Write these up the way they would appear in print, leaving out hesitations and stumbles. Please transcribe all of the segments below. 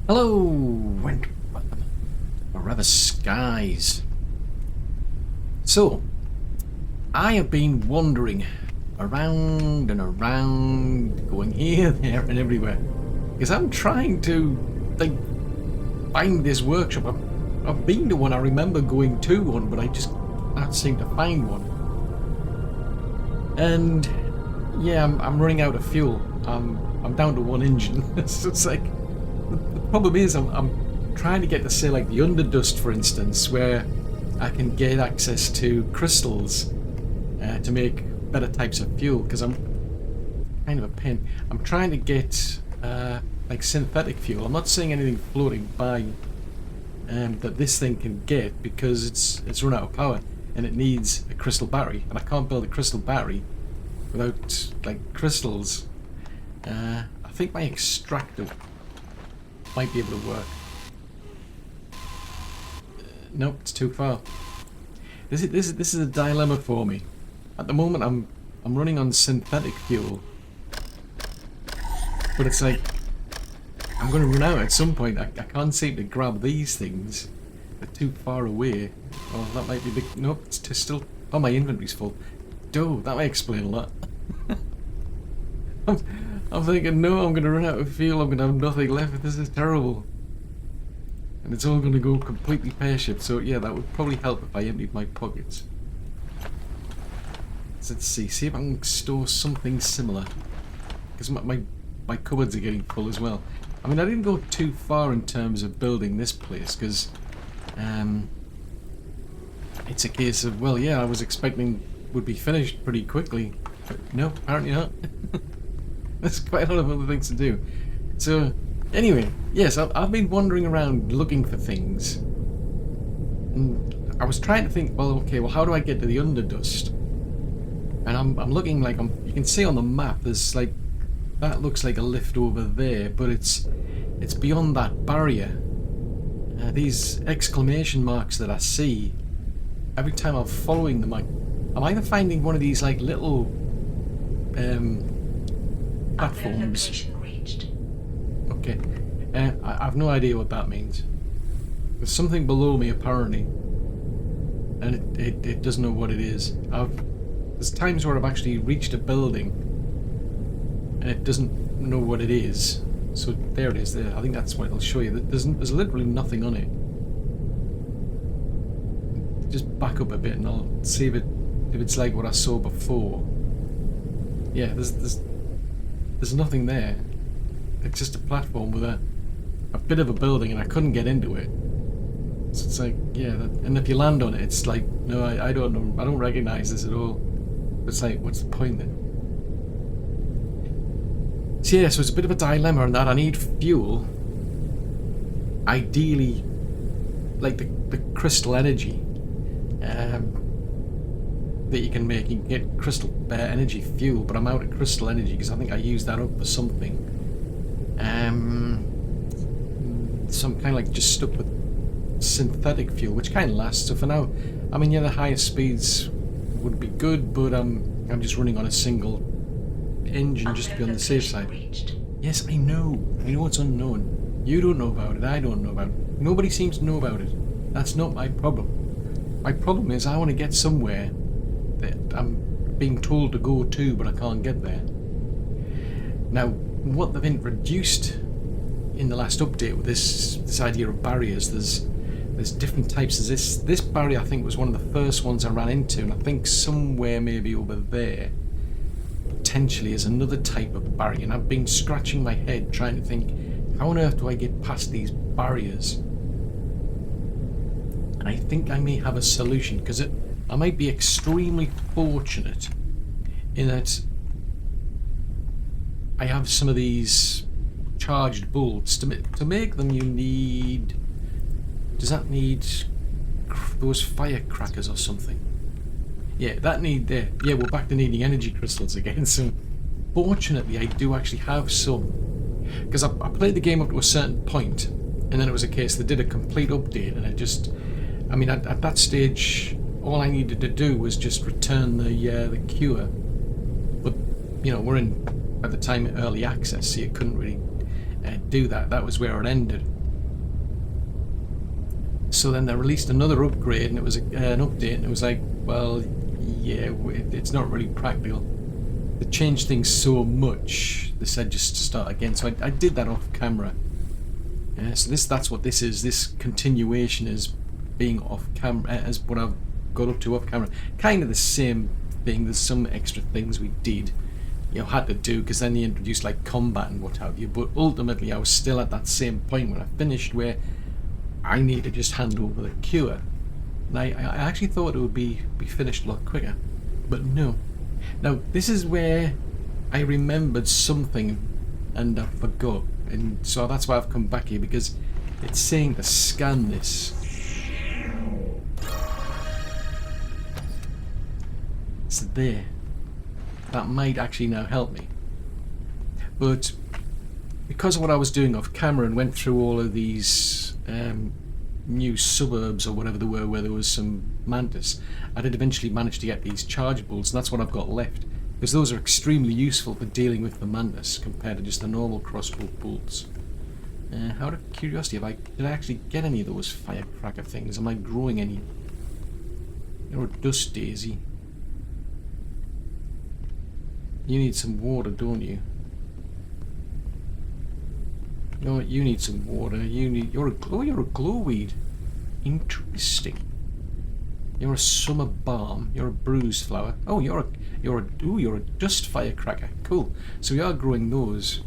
Hello, and or rather skies. So, I have been wandering around and around, going here, there, and everywhere, because I'm trying to find this workshop. I've been to one. I remember going to one, but I just can't seem to find one. And yeah, I'm running out of fuel. I'm down to one engine. So it's like the problem is I'm trying to get to say like the underdust, for instance, where I can get access to crystals to make better types of fuel, because I'm kind of a pain. I'm trying to get like synthetic fuel. I'm not seeing anything floating by that this thing can get, because it's run out of power and it needs a crystal battery, and I can't build a crystal battery without like crystals. I think my extractor might be able to work. Nope, it's too far. This is a dilemma for me. At the moment, I'm running on synthetic fuel, but it's like I'm going to run out at some point. I can't seem to grab these things. They're too far away. Oh, that might be big. Nope, it's still. Oh, my inventory's full. Duh, that might explain a lot. I'm thinking, no, I'm going to run out of fuel. I'm going to have nothing left. This is terrible. And it's all going to go completely pear-shaped. So yeah, that would probably help if I emptied my pockets. So let's see if I can store something similar. Because my cupboards are getting full as well. I mean, I didn't go too far in terms of building this place, because it's a case of, well, yeah, I was expecting would be finished pretty quickly. But no, apparently not. There's quite a lot of other things to do. So, anyway, yes, I've been wandering around looking for things. And I was trying to think, well, okay, well, how do I get to the underdust? And I'm looking like, you can see on the map, there's like, that looks like a lift over there, but it's beyond that barrier. These exclamation marks that I see, every time I'm following them, I'm either finding one of these like little platforms. Okay, I've no idea what that means. There's something below me apparently, and it doesn't know what it is. There's times where I've actually reached a building and it doesn't know what it is. So there it is. There, I think that's what it'll show you. There's literally nothing on it. Just back up a bit and I'll see if it's like what I saw before. Yeah, there's nothing there. It's just a platform with a bit of a building, and I couldn't get into it. So it's like, yeah, and if you land on it, it's like, no, I don't know, I don't recognize this at all. It's like, what's the point then? So yeah, so it's a bit of a dilemma in that I need fuel. Ideally, like the crystal energy that you can make. You can get crystal energy fuel, but I'm out of crystal energy because I think I used that up for something. So I'm kind of like just stuck with synthetic fuel, which kind of lasts. So for now, I mean, yeah, the higher speeds would be good, but I'm just running on a single engine just to be on the safe side. Yes, I know it's unknown. You don't know about it, I don't know about it. Nobody seems to know about it. That's not my problem. My problem is I want to get somewhere that I'm being told to go to, but I can't get there. Now, what they've introduced in the last update with this idea of barriers, there's different types. There's this barrier, I think, was one of the first ones I ran into, and I think somewhere maybe over there potentially is another type of barrier, and I've been scratching my head trying to think, how on earth do I get past these barriers? And I think I may have a solution, because I might be extremely fortunate in that I have some of these charged bolts. To make them, you need... Does that need those firecrackers or something? Yeah, that need there. Yeah, we're back to needing energy crystals again. So, fortunately, I do actually have some. Because I played the game up to a certain point, and then it was a case they did a complete update, and I mean, at that stage, all I needed to do was just return the cure. But, you know, at the time, early access, so you couldn't really do that. That was where it ended. So then they released another upgrade, and it was an update, and it was like, well, yeah, it's not really practical. They changed things so much. They said just to start again. So I did that off camera. Yeah, so that's what this is. This continuation is being off camera, as what I've got up to off camera. Kind of the same thing. There's some extra things we did, had to do, because then they introduced like combat and what have you. But ultimately, I was still at that same point when I finished, where I need to just hand over the cure. And I actually thought it would be finished a lot quicker, but no. Now this is where I remembered something and I forgot, and so that's why I've come back here, because it's saying to scan this. It's there. That might actually now help me. But because of what I was doing off camera and went through all of these new suburbs or whatever they were, where there was some mantis, I did eventually manage to get these chargeables, and that's what I've got left, because those are extremely useful for dealing with the mantis compared to just the normal crossbow bolts. Out of curiosity, did I actually get any of those firecracker things? Am I growing any? You're a dust daisy. You need some water, don't you? No, you need some water. You're a glowweed. Interesting. You're a summer balm. You're a bruise flower. Oh, you're a dust firecracker. Cool. So we are growing those.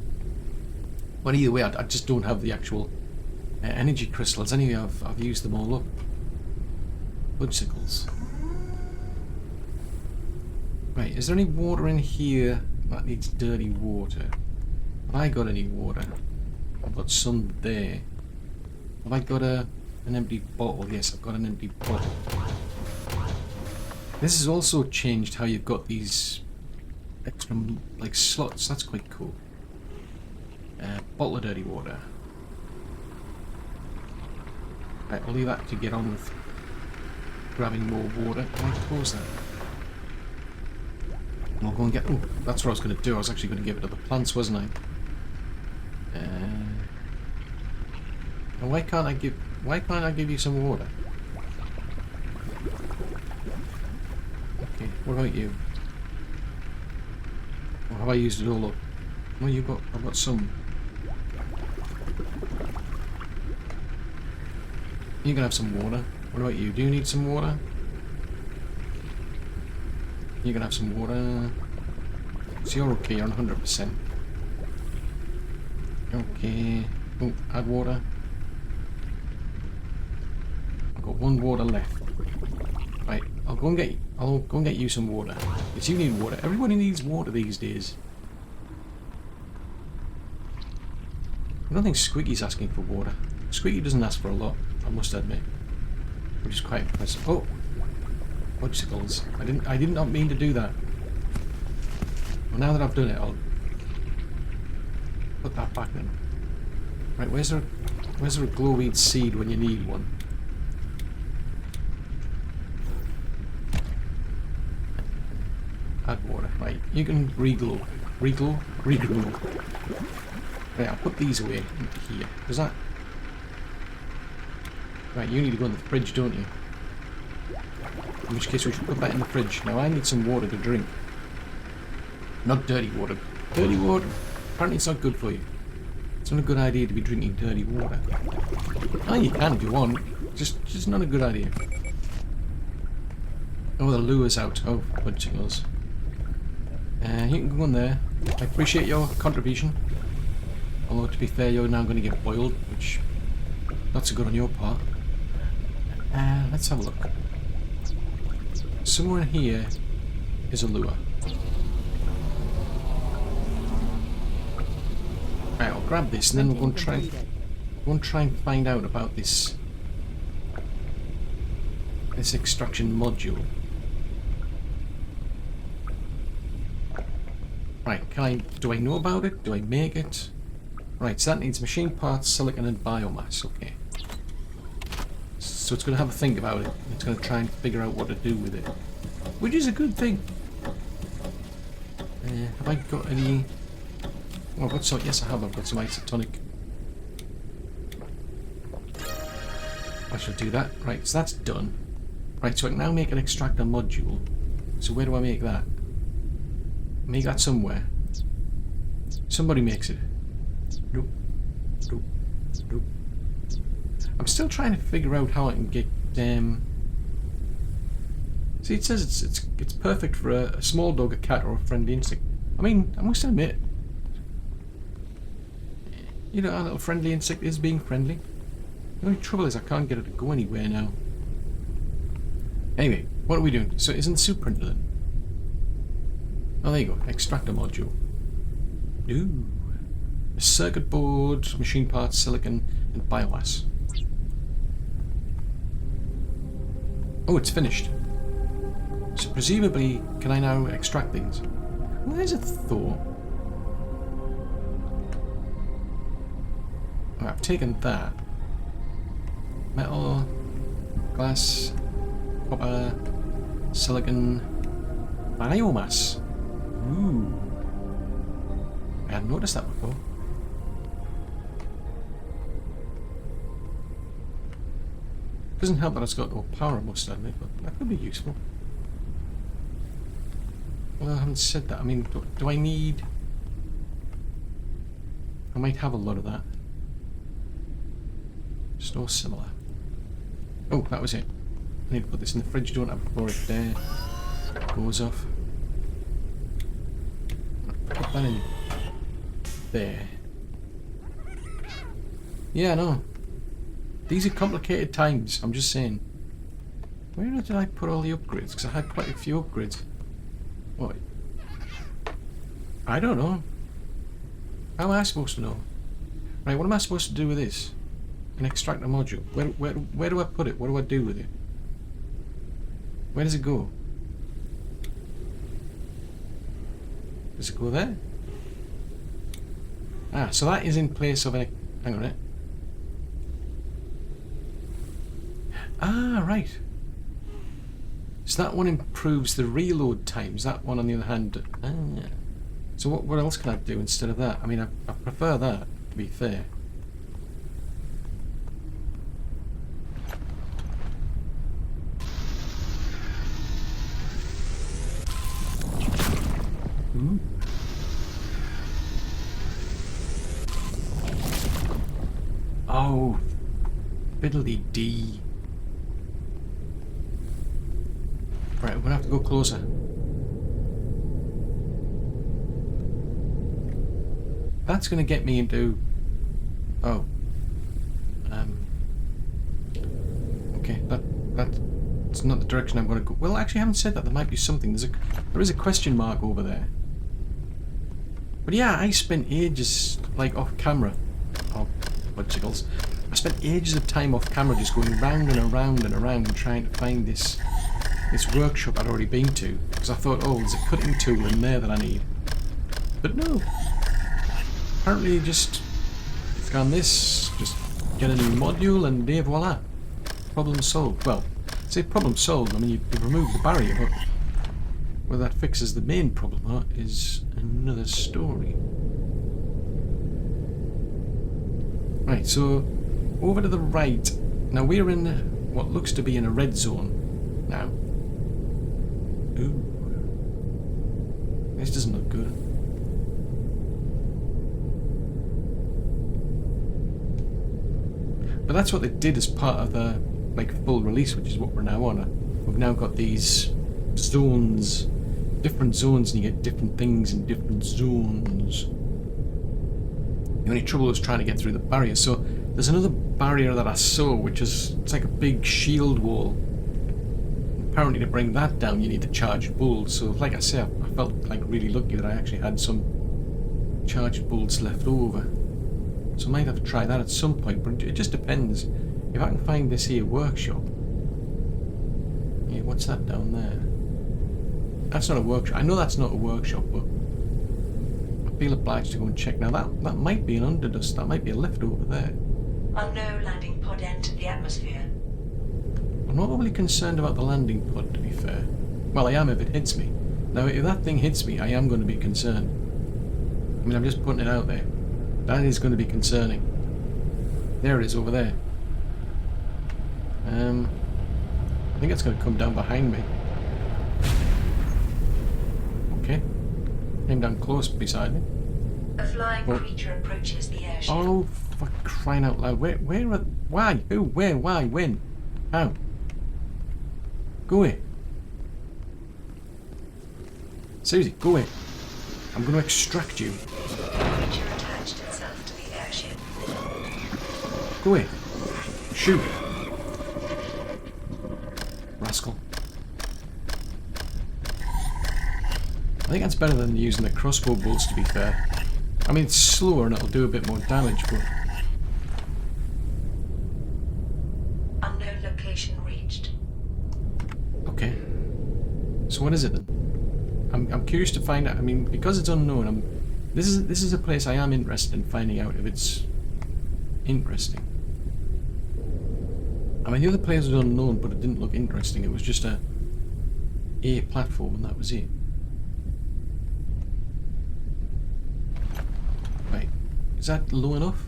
But either way, I just don't have the actual energy crystals. Anyway, I've used them all up. Budgicles. Right, is there any water in here that needs dirty water? Have I got any water? I've got some there. Have I got an empty bottle? Yes, I've got an empty bottle. This has also changed how you've got these extra, like, slots. That's quite cool. Bottle of dirty water. Right, I'll leave that to get on with grabbing more water. Can I close that? I'll go and get... Oh, that's what I was going to do. I was actually going to give it to the plants, wasn't I? And why can't I give you some water? Okay, what about you? Or have I used it all up? No, I've got some. You can have some water. What about you? Do you need some water? You can have some water. So you're okay, you're 100%. Okay. Oh, add water. I've got one water left. Right, I'll go and get you some water. Because you need water. Everybody needs water these days. I don't think Squeaky's asking for water. Squeaky doesn't ask for a lot, I must admit. Which is quite impressive. Oh! Budgicles. I did not mean to do that. Well, now that I've done it, I'll put that back then. Right, where's there a glowweed seed when you need one? Add water. Right, you can reglow. Reglow? Reglow. Right, I'll put these away into here. Does that... Right, you need to go in the fridge, don't you? In which case we should put that in the fridge. Now I need some water to drink. Not dirty water. Dirty water, apparently it's not good for you. It's not a good idea to be drinking dirty water. Oh, you can if you want. Just not a good idea. Oh, the lure's out. Oh, budgicles. You can go in there. I appreciate your contribution. Although, to be fair, you're now going to get boiled, which... not so good on your part. Let's have a look. Somewhere in here is a lure. Right, I'll grab this and then we're going to try and find out about this extraction module. Right, do I know about it? Do I make it? Right, so that needs machine parts, silicon and biomass, okay. So it's going to have a think about it. It's going to try and figure out what to do with it. Which is a good thing. Have I got any... Oh, I've got some... Yes, I have. I've got some isotonic. I shall do that. Right, so that's done. Right, so I can now make an extractor module. So where do I make that? Make that somewhere. Somebody makes it. Nope. Nope. Nope. I'm still trying to figure out how I can get see, it says it's perfect for a small dog, a cat, or a friendly insect. I mean, I must admit, you know, a little friendly insect is being friendly. The only trouble is I can't get it to go anywhere now. Anyway, what are we doing? So isn't the soup printer then? Oh, there you go. Extractor module. Ooh. A circuit board, machine parts, silicon, and biomass. Oh, it's finished. So presumably, can I now extract things? Well, there's a THOR. Right, I've taken that. Metal, glass, copper, silicon, biomass. Ooh. I hadn't noticed that before. Doesn't help that it's got no power, I must admit, but that could be useful. Well, I haven't said that. I mean, do I need... I might have a lot of that. Store similar. Oh, that was it. I need to put this in the fridge, don't I, before it goes off. Put that in there. Yeah, no. These are complicated times, I'm just saying. Where did I put all the upgrades? Because I had quite a few upgrades. What? I don't know. How am I supposed to know? Right, what am I supposed to do with this? An extractor module. Where do I put it? What do I do with it? Where does it go? Does it go there? Ah, so that is in place of a... Hang on a minute. Ah, right. So that one improves the reload times. That one, on the other hand... Ah. So what else can I do instead of that? I mean, I prefer that, to be fair. Ooh. Oh, fiddly dee. Right, we're gonna have to go closer. That's gonna get me into... Oh. Okay, that's not the direction I'm gonna go. Well, actually, I haven't said that. There might be something. There is a question mark over there. But yeah, I spent ages, like, off camera. Oh, what jiggles. I spent ages of time off camera just going round and around and around and trying to find this workshop I'd already been to. Because I thought, oh, there's a cutting tool in there that I need. But no. Apparently just scan this, just get a new module and there, voila. Problem solved. Well, say problem solved, I mean you've removed the barrier, but whether that fixes the main problem or not is another story. Right, so over to the right. Now we're in what looks to be in a red zone now. Ooh. This doesn't look good. But that's what they did as part of the full release, which is what we're now on. We've now got these zones, different zones, and you get different things in different zones. The only trouble was trying to get through the barrier. So there's another barrier that I saw, which is it's like a big shield wall. Apparently, to bring that down, you need to charge bulbs. So, like I said, I felt like really lucky that I actually had some charged bulbs left over. So I might have to try that at some point, but it just depends. If I can find this here workshop. Yeah, what's that down there? That's not a workshop. I know that's not a workshop, but I feel obliged to go and check. Now that might be an underdust. That might be a lift over there. Unknown landing pod entered the atmosphere. I'm not overly concerned about the landing pod, to be fair. Well, I am if it hits me. Now, if that thing hits me, I am going to be concerned. I mean, I'm just putting it out there. That is going to be concerning. There it is, over there. I think it's going to come down behind me. Okay. Came down close beside me. A flying creature approaches the airship. Oh, for crying out loud. Where are... Why? Who? Where? Why? When? How? Go away. Susie, go away. I'm going to extract you. The creature attached itself to the airship. Go away. Shoot. Rascal. I think that's better than using the crossbow bolts, to be fair. I mean, it's slower and it'll do a bit more damage, but... Unknown location reached. Okay. So what is it then? I'm curious to find out. I mean, because it's unknown, this is a place I am interested in finding out if it's interesting. I mean, the other place was unknown, but it didn't look interesting. It was just a platform, and that was it. Right. Is that low enough?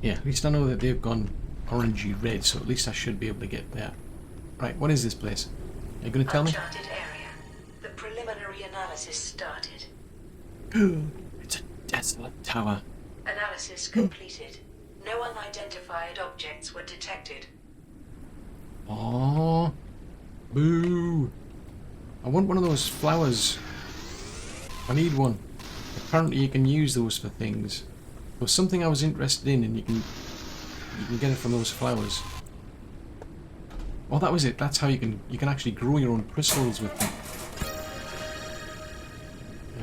Yeah, at least I know that they've gone orangey red, so at least I should be able to get there. Right, what is this place? Are you going to tell me? Uncharted area. The preliminary analysis started. It's a desolate tower. Analysis completed. No unidentified objects were detected. Oh, boo! I want one of those flowers. I need one. Apparently you can use those for things. There was something I was interested in, and you can get it from those flowers. Oh, that was it. That's how you can actually grow your own crystals with them.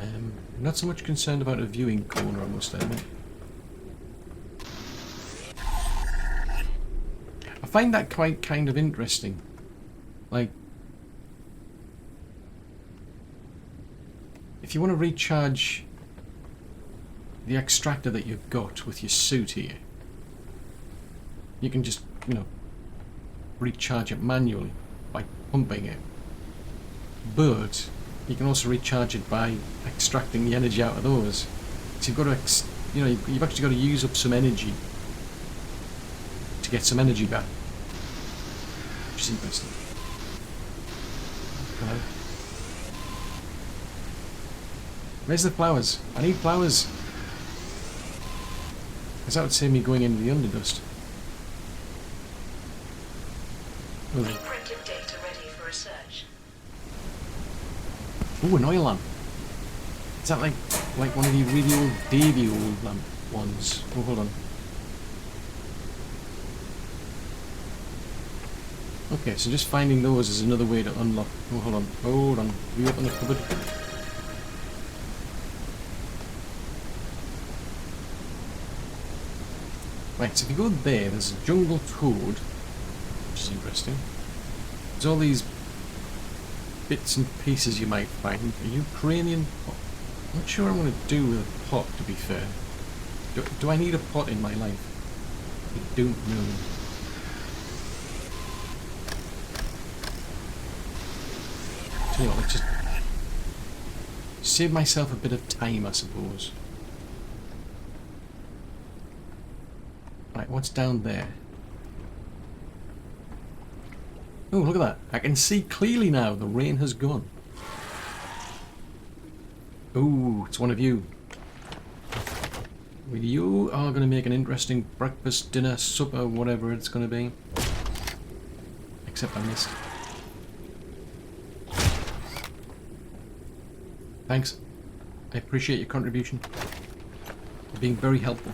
I'm not so much concerned about a viewing corner, I must admit. I find that quite kind of interesting. Like, if you want to recharge the extractor that you've got with your suit here, you can just, you know, recharge it manually by pumping it. But you can also recharge it by extracting the energy out of those. So you've got to, you know, you've actually got to use up some energy to get some energy back, which is interesting. Okay. Where's the flowers? I need flowers. Because that would save me going into the underdust. Oh. Encrypted data ready for research. Ooh, an oil lamp. Is that like one of the really old Davy old lamp ones? Oh, hold on. Okay, so just finding those is another way to unlock. Oh, hold on. Hold on. Reopen the cupboard. Right, so if you go there, there's a jungle toad, which is interesting. There's all these bits and pieces you might find. A Ukrainian pot. I'm not sure what I'm going to do with a pot, to be fair. Do I need a pot in my life? I don't know. Tell you what, let's just save myself a bit of time, I suppose. Right, what's down there? Oh, look at that. I can see clearly now. The rain has gone. Oh, it's one of you. Well, you are going to make an interesting breakfast, dinner, supper, whatever it's going to be. Except I missed. Thanks. I appreciate your contribution. You're being very helpful.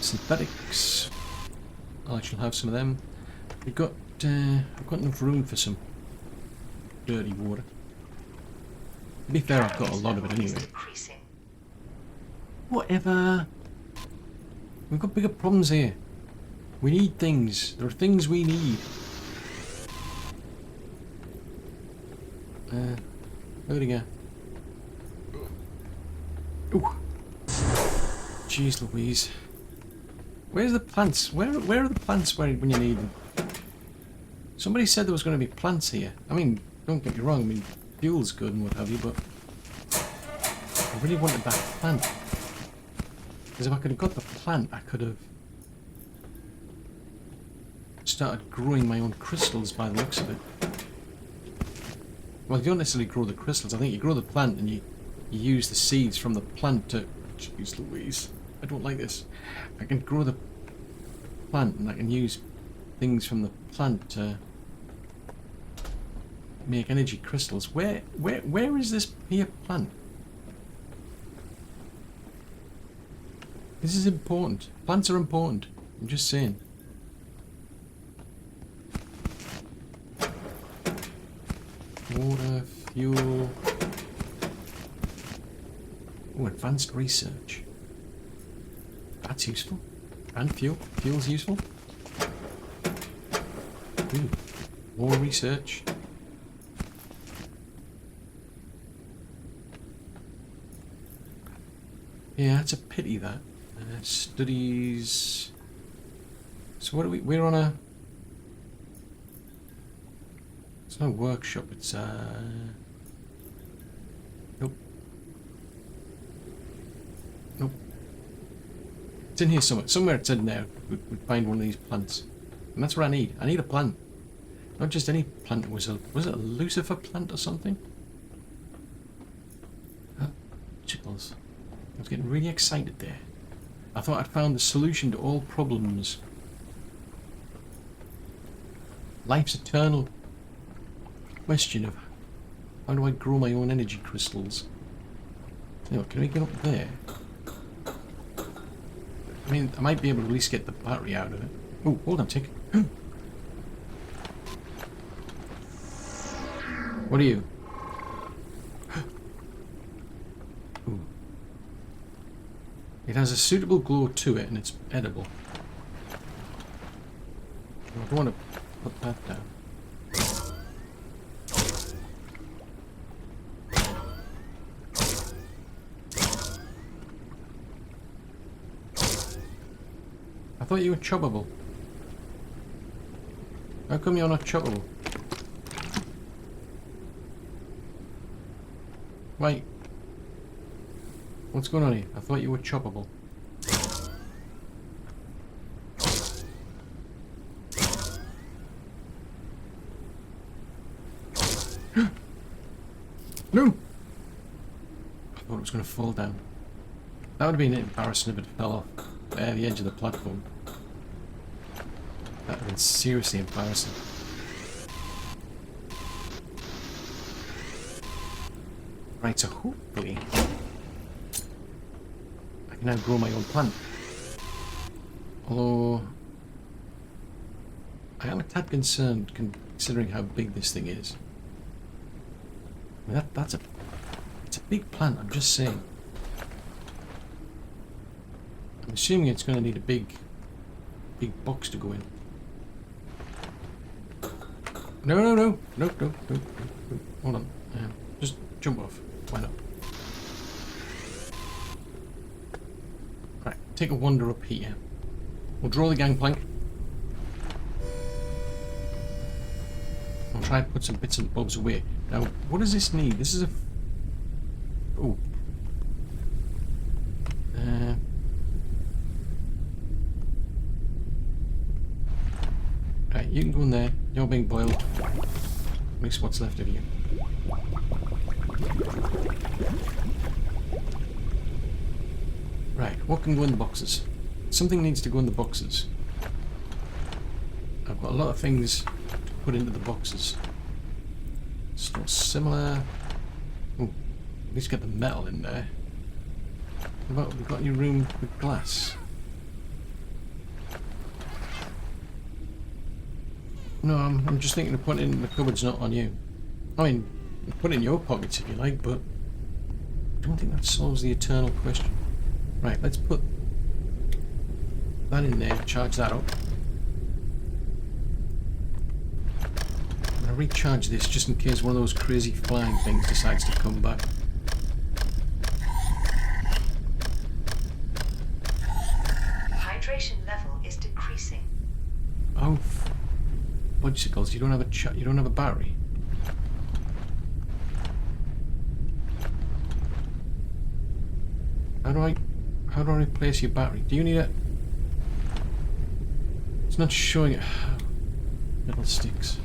Synthetics. I shall have some of them. I've got enough room for some dirty water. To be fair, I've got a lot of it anyway. Whatever. We've got bigger problems here. We need things. There are things we need. Where'd he go? Ooh. Jeez Louise. Where's the plants? Where are the plants when you need them? Somebody said there was going to be plants here. I mean, don't get me wrong. I mean, fuel's good and what have you, but I really wanted that plant. Because if I could have got the plant, I could have started growing my own crystals by the looks of it. Well, you don't necessarily grow the crystals. I think you grow the plant and you use the seeds from the plant to... Jeez Louise, I don't like this. I can grow the plant and I can use things from the plant to make energy crystals. Where is this here plant? This is important. Plants are important. I'm just saying. Water, fuel. Oh, advanced research. That's useful. And fuel. Fuel's useful. Ooh. More research. Yeah, it's a pity that. Studies. So what are we? We're on a. It's no workshop. It's Nope. Nope. It's in here somewhere. Somewhere it's in there. We'd find one of these plants, and that's what I need. I need a plant. Not just any plant. Was it a Lucifer plant or something? Chickles. I was getting really excited there. I thought I'd found the solution to all problems. Life's eternal question of how do I grow my own energy crystals? You know, can we get up there? I mean, I might be able to at least get the battery out of it. Oh, hold on a tick. What are you? Ooh. It has a suitable glow to it and it's edible. I don't want to put that down. I thought you were choppable. How come you're not choppable? Wait. What's going on here? I thought you were choppable. No! I thought it was going to fall down. That would have been embarrassing if it fell off the edge of the platform. That would have been seriously embarrassing. Right, so hopefully I can now grow my own plant. Although I am a tad concerned considering how big this thing is. I mean, it's a big plant, I'm just saying. I'm assuming it's going to need a big box to go in. No. Hold on. Just jump off. Why not? Right, take a wander up here. We'll draw the gangplank. I'll try and put some bits and bobs away. Now, what does this need? This is a... Oh. Right, you can go in there. You're being boiled. At least what's left of you. Right, what can go in the boxes? Something needs to go in the boxes. I've got a lot of things to put into the boxes. It's not similar. Oh, at least get the metal in there. What about, we've got any room with glass? No, I'm just thinking of putting it in the cupboards, not on you. I mean, put it in your pockets if you like, but I don't think that solves the eternal question. Right, let's put that in there, charge that up. I'm going to recharge this just in case one of those crazy flying things decides to come back. Hydration level is decreasing. Oh, fudgesicles! You don't have a battery. How do I replace your battery? Do you need it? It's not showing it. Metal sticks.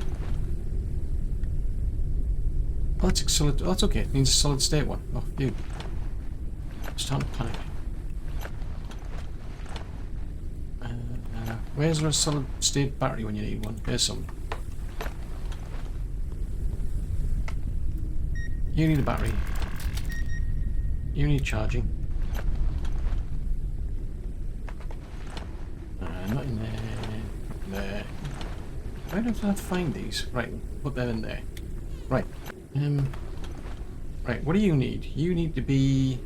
Oh, that's a solid. Oh, that's okay. It means a solid state one. Oh, dude. I'm starting to panic. Where's a solid state battery when you need one? There's some. You need a battery. You need charging. Not in there. There. Why don't I find these? Right, put that in there. Right. Right, what do you need? You need to be...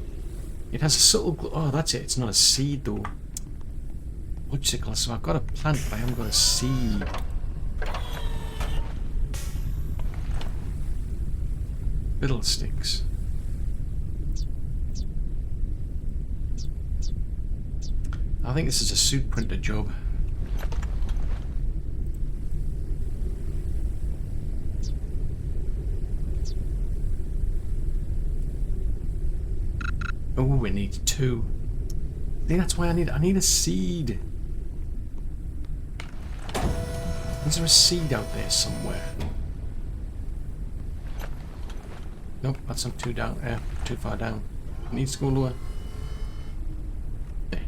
It has a subtle... Oh, that's it. It's not a seed, though. Whatchsicle. So I've got a plant, but I haven't got a seed. Fiddlesticks. I think this is a suit printer job. Oh, it needs 2. I think that's why I need a seed. Is there a seed out there somewhere? Nope, that's not too far down. It needs to go lower. There.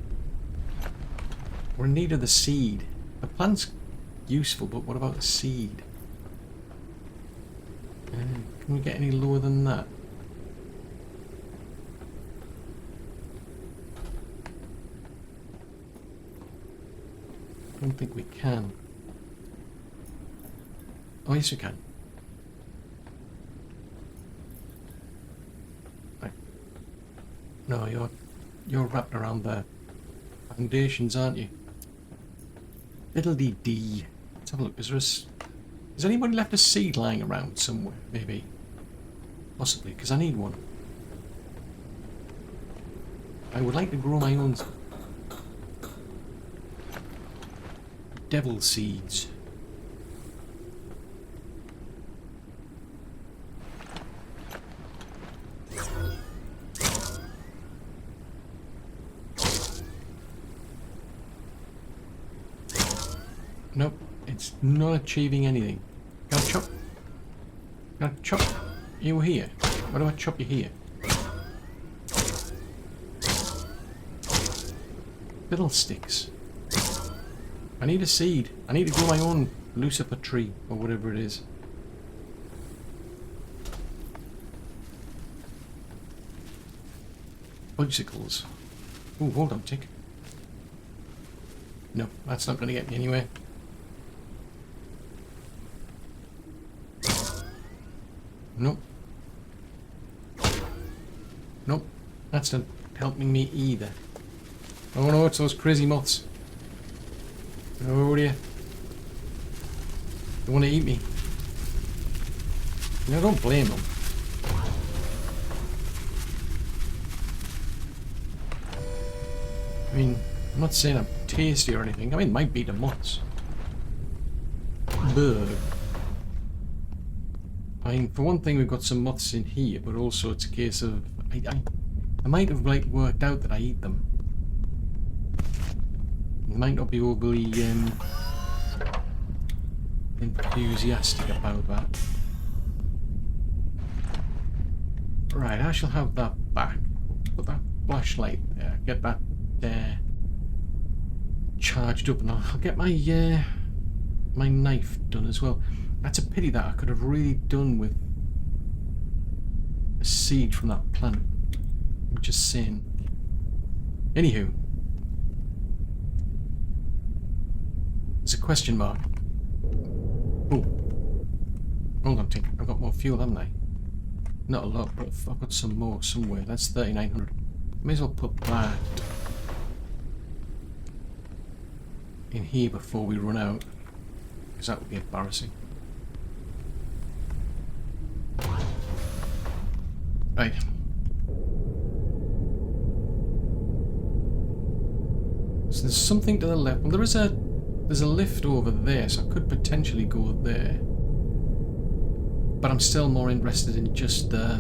We're in need of the seed. The plant's useful, but what about the seed? Can we get any lower than that? I don't think we can. Oh, yes we can. Right. No, you're wrapped around the foundations, aren't you? Fiddle-dee-dee. Let's have a look. Has anybody left a seed lying around somewhere? Maybe. Possibly, because I need one. I would like to grow my own devil seeds. Nope, it's not achieving anything. Gotta chop. Gotta chop you here. Why do I chop you here? Fiddlesticks. I need a seed. I need to grow my own Lucifer tree, or whatever it is. Budgesicles. Ooh, hold on, tick. No, that's not going to get me anywhere. Nope. Nope. That's not helping me either. Oh no, it's those crazy moths. Oh dear. They want to eat me. No, don't blame them. I mean, I'm not saying I'm tasty or anything. I mean, it might be the moths. But I mean, for one thing, we've got some moths in here, but also it's a case of I might have like worked out that I eat them. I might not be overly enthusiastic about that. Right, I shall have that back. Put that flashlight there. Get that charged up, and I'll get my my knife done as well. That's a pity that I could have really done with a seed from that plant. I'm just saying. Anywho, there's a question mark. Oh, hold on, Tink. I've got more fuel, haven't I? Not a lot, but I've got some more somewhere. That's 3,900. May as well put that in here before we run out, because that would be embarrassing. Right. So there's something to the left. Well, there's a lift over there, so I could potentially go there. But I'm still more interested in just the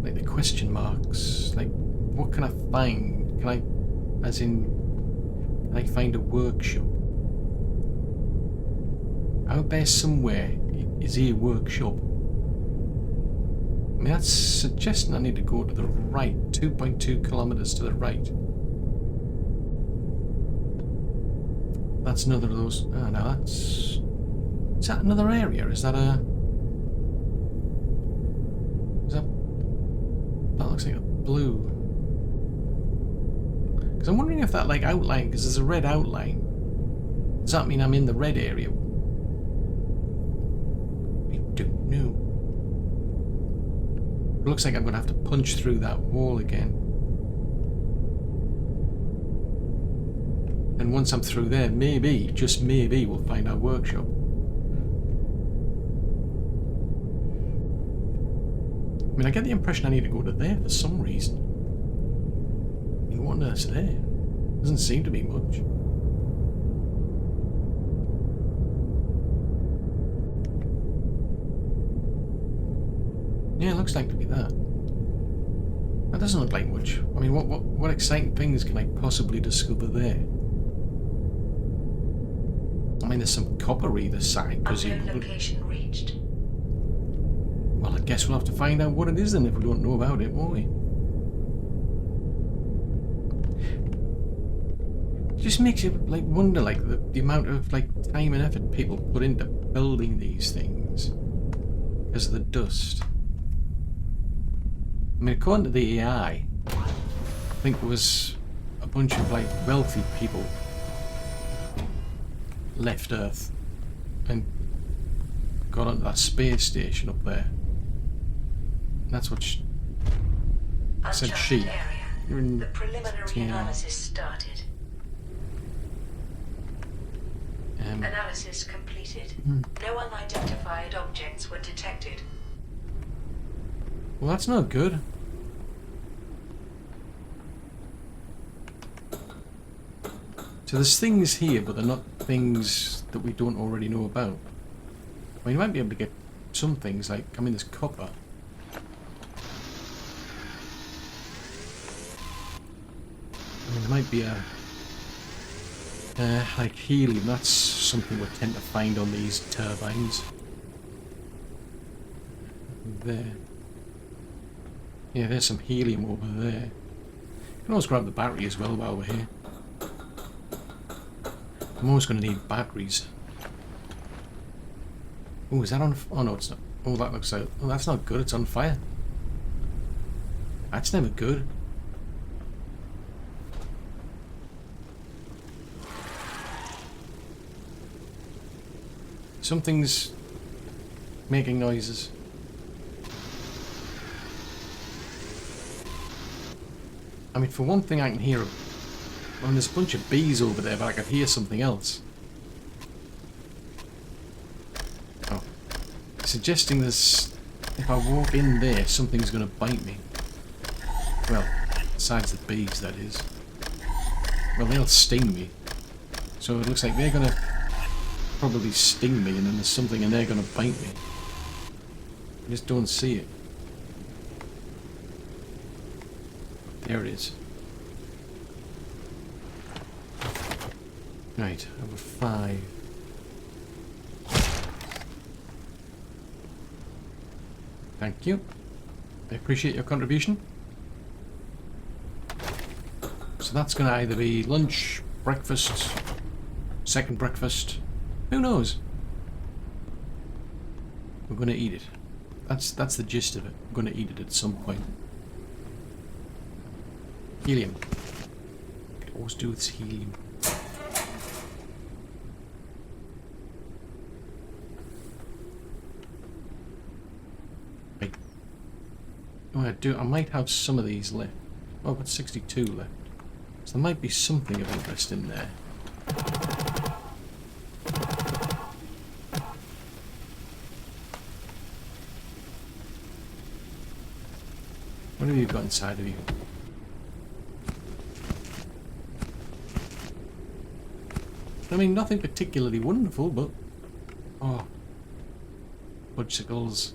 like the question marks. Like, what can I find? Can I, as in, can I find a workshop? Out there somewhere is a workshop. I mean, that's suggesting I need to go to the right, 2.2 kilometers to the right. That's another of those. Oh no, that's. Is that another area? Is that a. Is that. That looks like a blue. Because I'm wondering if that, like, outline, because there's a red outline. Does that mean I'm in the red area? I don't know. It looks like I'm going to have to punch through that wall again. And once I'm through there, maybe, just maybe, we'll find our workshop. I mean, I get the impression I need to go to there for some reason. I mean, what on earth's there? Doesn't seem to be much. Yeah, it looks like to be that. That doesn't look like much. I mean, what exciting things can I possibly discover there? I mean, there's some copper either side, presumably. Location reached. Well, I guess we'll have to find out what it is then if we don't know about it, won't we? It just makes you like wonder, like the amount of like time and effort people put into building these things because of the dust. I mean, according to the AI, I think there was a bunch of like wealthy people left Earth and got onto that space station up there. And that's what said she. The preliminary analysis started. Analysis completed. No unidentified objects were detected. Well, that's not good. So there's things here, but they're not things that we don't already know about. I mean, you might be able to get some things, like, I mean, there's copper. I mean, there might be a... like helium, that's something we tend to find on these turbines. There. Yeah, there's some helium over there. You can always grab the battery as well while we're here. I'm always going to need batteries. Oh, is that on? Oh no, it's not. Oh, that looks like. Oh, that's not good. It's on fire. That's never good. Something's making noises. I mean, for one thing, I can hear. I mean, there's a bunch of bees over there, but I could hear something else. Oh. Suggesting this, if I walk in there, something's going to bite me. Well, besides the bees, that is. Well, they'll sting me. So it looks like they're going to probably sting me, and then there's something in there going to bite me. I just don't see it. There it is. Right, number 5. Thank you. I appreciate your contribution. So that's going to either be lunch, breakfast, second breakfast. Who knows? We're going to eat it. That's the gist of it. We're going to eat it at some point. Helium. Could always do with helium. Right. Oh, I might have some of these left. Oh, I've got 62 left. So there might be something of interest in there. What have you got inside of you? I mean, nothing particularly wonderful, but... Oh. Fudgesicles.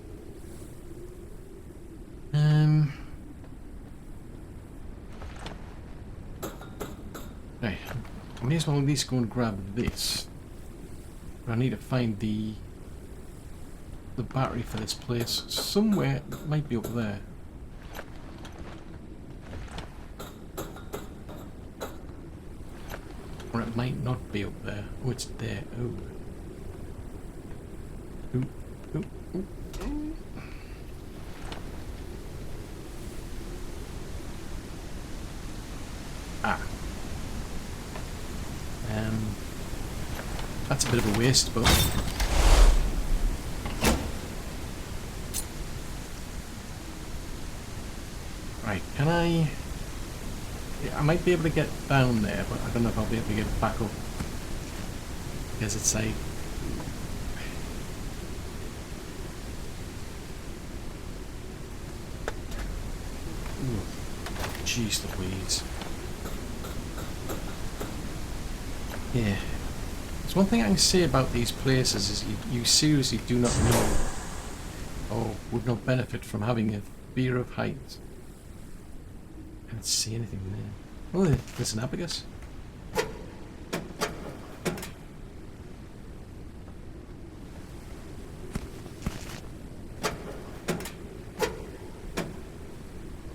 may as well at least go and grab this. But I need to find the battery for this place somewhere. It might be up there. Or it might not be up there. Oh, it's there. Oh. Ooh, ooh, ooh, ooh. Ah. That's a bit of a waste, but... Right, can I... Yeah, I might be able to get down there, but I don't know if I'll be able to get back up. Because it's like... Jeez Louise. Yeah. There's one thing I can say about these places is you seriously do not know or would not benefit from having a fear of heights. I can't see anything there. Oh, there's an abagus.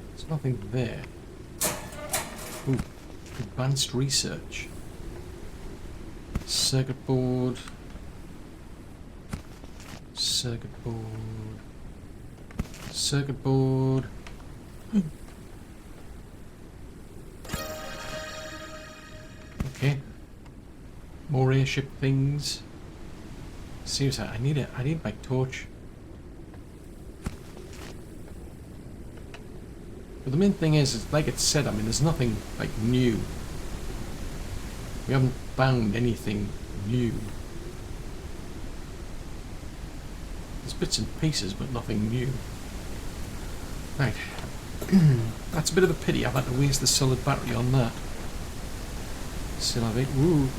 There's nothing there. Ooh, advanced research. Circuit board. Circuit board. Circuit board. Okay. More airship things. Seriously, I need my torch. But the main thing is like it said, I mean, there's nothing like new. We haven't found anything new. There's bits and pieces, but nothing new. Right. That's a bit of a pity. I've had to waste the solid battery on that. Still have it. Woo.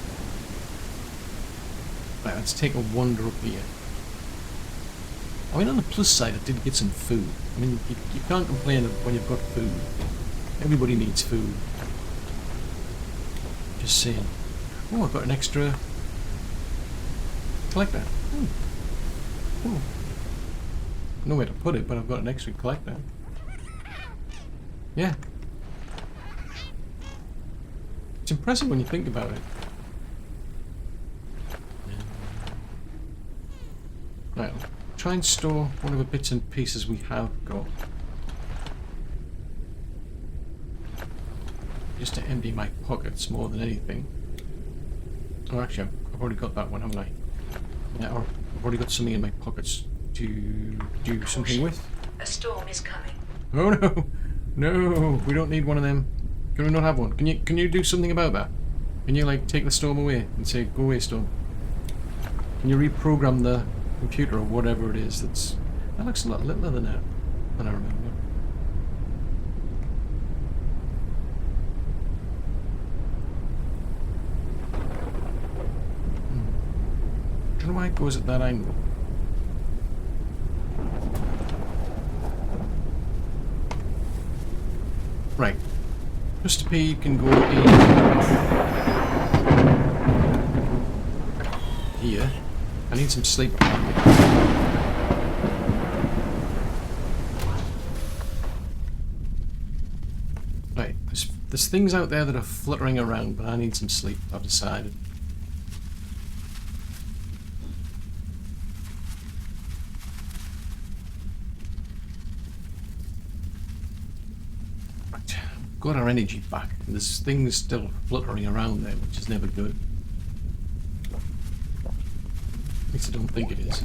Right, let's take a wander up here. I mean, on the plus side, I did get some food. I mean, you can't complain when you've got food. Everybody needs food. Just saying. Oh, I've got an extra collector. Oh. Nowhere to put it, but I've got an extra collector. Yeah. It's impressive when you think about it. Right, I'll try and store whatever bits and pieces we have got. Just to empty my pockets more than anything. Oh, actually, I've already got that one, haven't I? Yeah, or I've already got something in my pockets to do something with. A storm is coming. Oh no! No! We don't need one of them. Can we not have one? Can you do something about that? Can you like take the storm away and say, go away storm? Can you reprogram the computer or whatever it is that looks a lot littler than I remember. I don't know why it goes at that angle. Right. Mr. P can go in here. I need some sleep. Right, there's things out there that are fluttering around, but I need some sleep, I've decided. Got our energy back, and there's things still fluttering around there, which is never good. At least I don't think it is.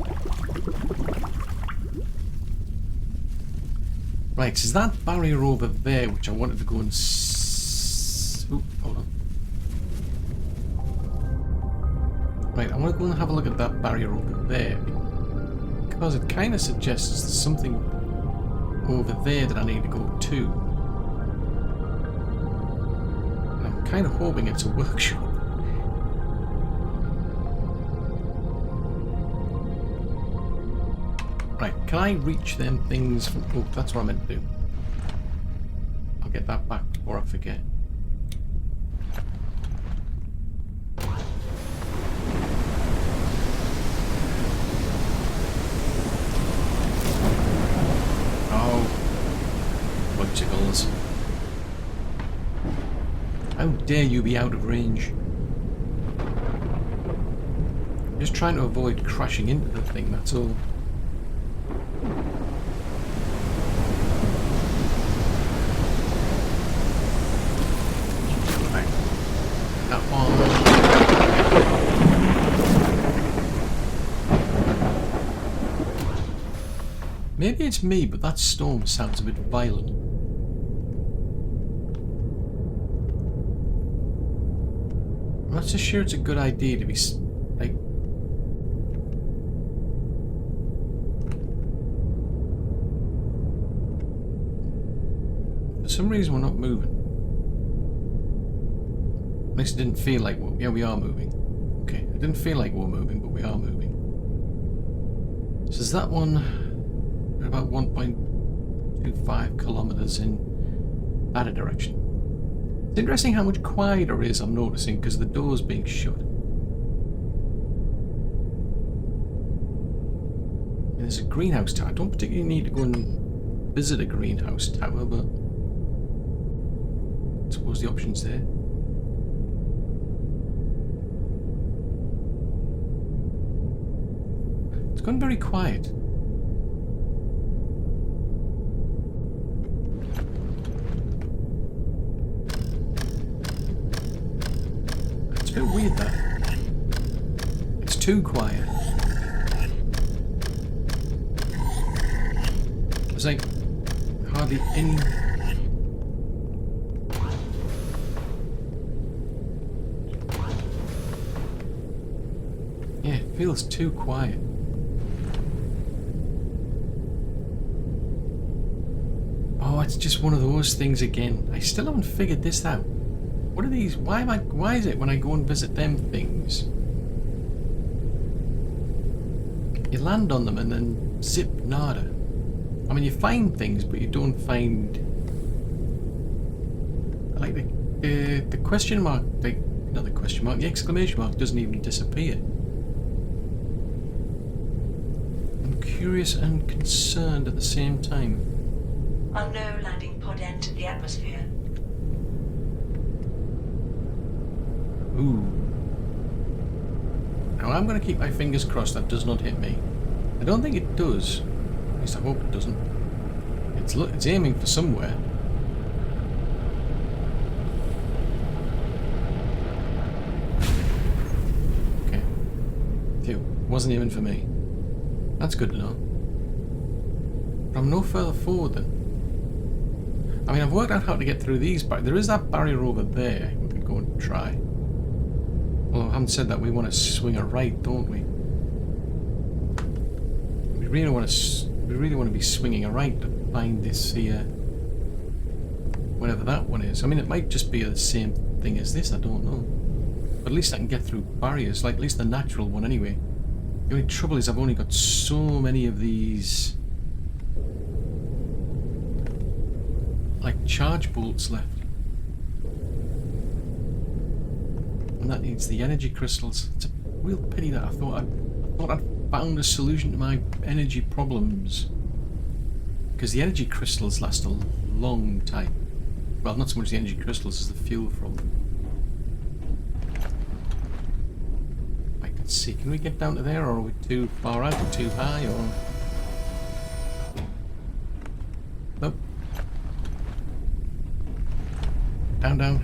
Right, so that barrier over there, which I wanted to go and Ooh, hold on. Right, I want to go and have a look at that barrier over there, because it kind of suggests there's something over there that I need to go to. Kind of hoping it's a workshop. Right, can I reach them things from... Oh, that's what I meant to do. I'll get that back before I forget. How dare you be out of range? I'm just trying to avoid crashing into the thing, that's all. Right. That one. Maybe it's me, but that storm sounds a bit violent. I'm not so sure it's a good idea to be like. For some reason, we're not moving. At least it didn't feel like yeah, we are moving. Okay, it didn't feel like we're moving, but we are moving. So is that one? About 1.25 kilometers in that direction. It's interesting how much quieter it is, I'm noticing, because the door's being shut. And there's a greenhouse tower. I don't particularly need to go and visit a greenhouse tower, but I suppose the option's there. It's gone very quiet. It's a bit weird that. It's too quiet. There's like hardly any. Yeah, it feels too quiet. Oh, it's just one of those things again. I still haven't figured this out. What are these? Why is it when I go and visit them things, you land on them and then zip nada? I mean, you find things, but you don't find, like, the question mark, like, not the question mark, the exclamation mark doesn't even disappear. I'm curious and concerned at the same time. Unknown landing pod entered the atmosphere. Ooh. Now I'm going to keep my fingers crossed that does not hit me. I don't think it does. At least I hope it doesn't. It's aiming for somewhere. Okay. Phew. Wasn't aiming for me. That's good to know. But I'm no further forward then. I mean, I've worked out how to get through these barriers. There is that barrier over there. We could go and try. Well, I haven't said that. We want to swing a right, don't we? We really want to be swinging a right to find this here, whatever that one is. I mean, it might just be the same thing as this. I don't know. But at least I can get through barriers, like at least the natural one anyway. The only trouble is I've only got so many of these, like, charge bolts left. And that needs the energy crystals. It's a real pity that I thought I'd found a solution to my energy problems. Because the energy crystals last a long time. Well, not so much the energy crystals as the fuel from them. Right, let's see. Can we get down to there, or are we too far out, or too high, or... Nope. Down.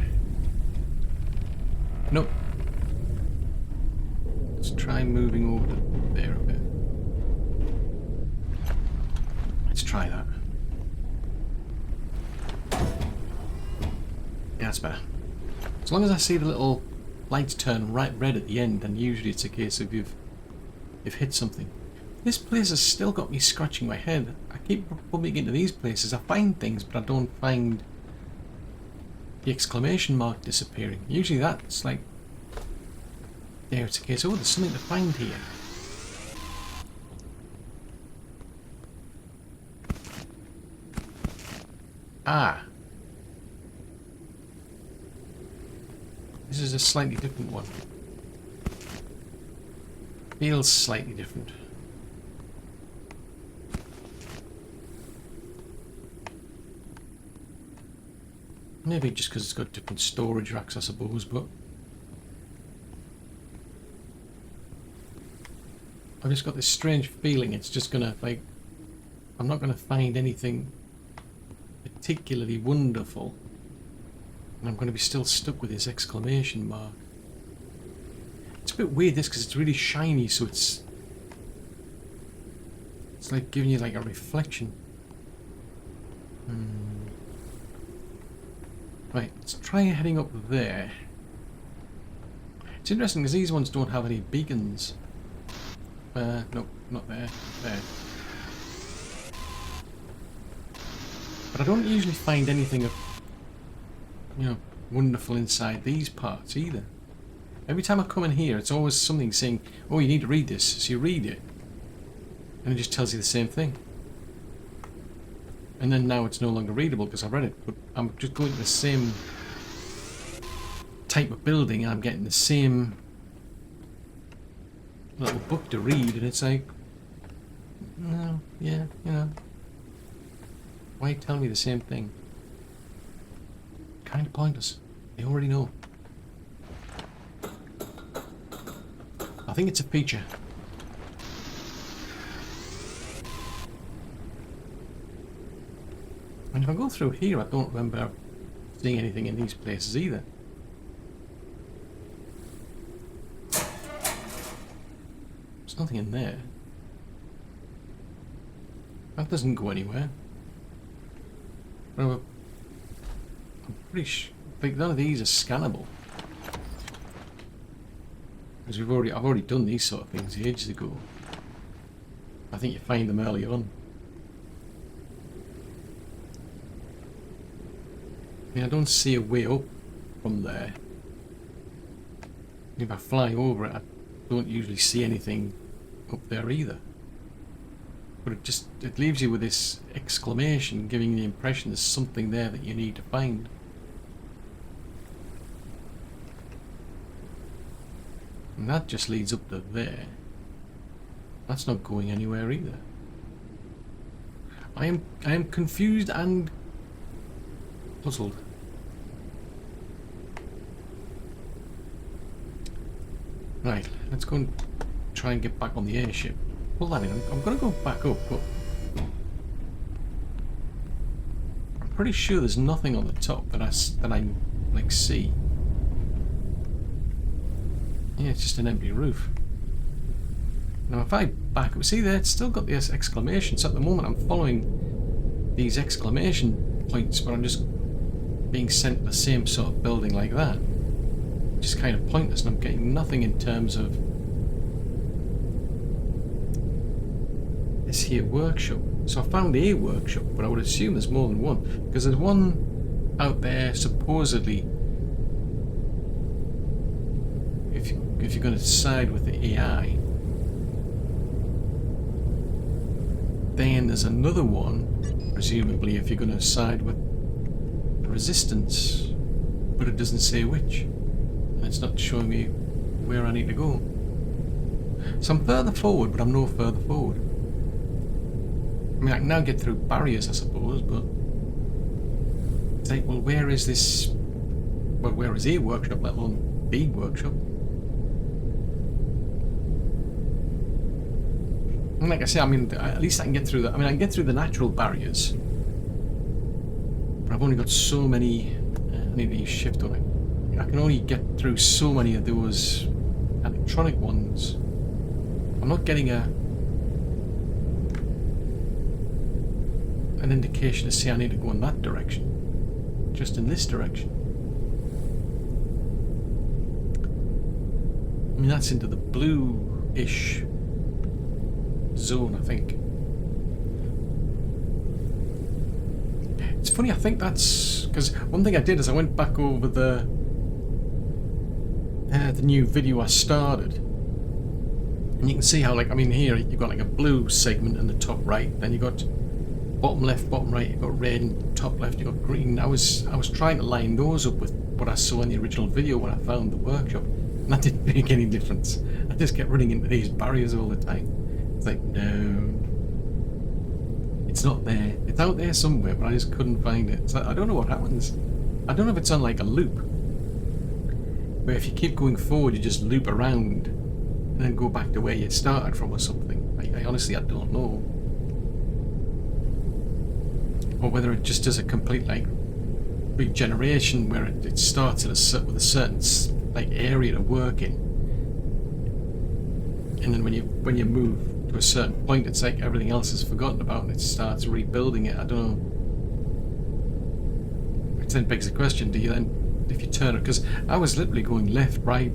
Nope. Let's try moving over to there a bit. Let's try that. Yeah, that's better. As long as I see the little lights turn right red at the end, then usually it's a case of you've hit something. This place has still got me scratching my head. I keep bumping into these places. I find things, but I don't find the exclamation mark disappearing. Usually that's like, there it's a case, oh, there's something to find here. Ah. This is a slightly different one. Feels slightly different. Maybe just because it's got different storage racks, I suppose, but I've just got this strange feeling it's just gonna, like, I'm not gonna find anything particularly wonderful, and I'm gonna be still stuck with this exclamation mark. It's a bit weird this, because it's really shiny, so it's like giving you like a reflection. Right, let's try heading up there. It's interesting because these ones don't have any beacons. Nope, not there. There. But I don't usually find anything of, you know, wonderful inside these parts either. Every time I come in here, it's always something saying, "Oh, you need to read this." So you read it, and it just tells you the same thing. And then now it's no longer readable because I've read it, but I'm just going to the same type of building and I'm getting the same little book to read, and it's like, no, yeah, you know, why tell me the same thing? Kind of pointless. They already know. I think it's a feature. And if I go through here, I don't remember seeing anything in these places either. There's nothing in there. That doesn't go anywhere. I'm pretty sure, like, none of these are scannable. Because I've already done these sort of things ages ago. I think you find them early on. I mean, I don't see a way up from there. If I fly over it, I don't usually see anything up there either. But it leaves you with this exclamation, giving the impression there's something there that you need to find. And that just leads up to there. That's not going anywhere either. I am confused and puzzled. Right, let's go and try and get back on the airship. Hold on, I'm going to go back up, but I'm pretty sure there's nothing on the top that I like see. Yeah, it's just an empty roof. Now if I back up, see there, it's still got this exclamation. So at the moment I'm following these exclamation points, but I'm just being sent to the same sort of building like that. Which is kind of pointless, and I'm getting nothing in terms of this here workshop. So I found a workshop, but I would assume there's more than one, because there's one out there supposedly. If you're going to side with the AI, then there's another one, presumably if you're going to side with the resistance, but it doesn't say which, and it's not showing me where I need to go. So I'm further forward, but I'm no further forward. I mean, I can now get through barriers, I suppose, but it's like, well, where is this? Well, where is a workshop, let alone the workshop? And like I say, I mean, at least I can get through that. I mean, I can get through the natural barriers, but I've only got so many. I need to shift on it. I can only get through so many of those electronic ones. I'm not getting an indication to say I need to go in that direction, just in this direction. I mean, that's into the blue-ish zone, I think. It's funny, I think that's because one thing I did is I went back over the new video I started, and you can see how, like, I mean, here you've got like a blue segment in the top right, then you got bottom left, bottom right, you've got red, and top left you got green. I was trying to line those up with what I saw in the original video when I found the workshop, and that didn't make any difference. I just kept running into these barriers all the time. It's like, no, it's not there. It's out there somewhere, but I just couldn't find it. So I don't know what happens. I don't know if it's on like a loop, where if you keep going forward, you just loop around and then go back to where you started from or something. I honestly, I don't know. Or whether it just does a complete like regeneration where it starts at with a certain like area to work in, and then when you move to a certain point, it's like everything else is forgotten about and it starts rebuilding it. I don't know. Which then begs the question: do you then, if you turn it? Because I was literally going left, right,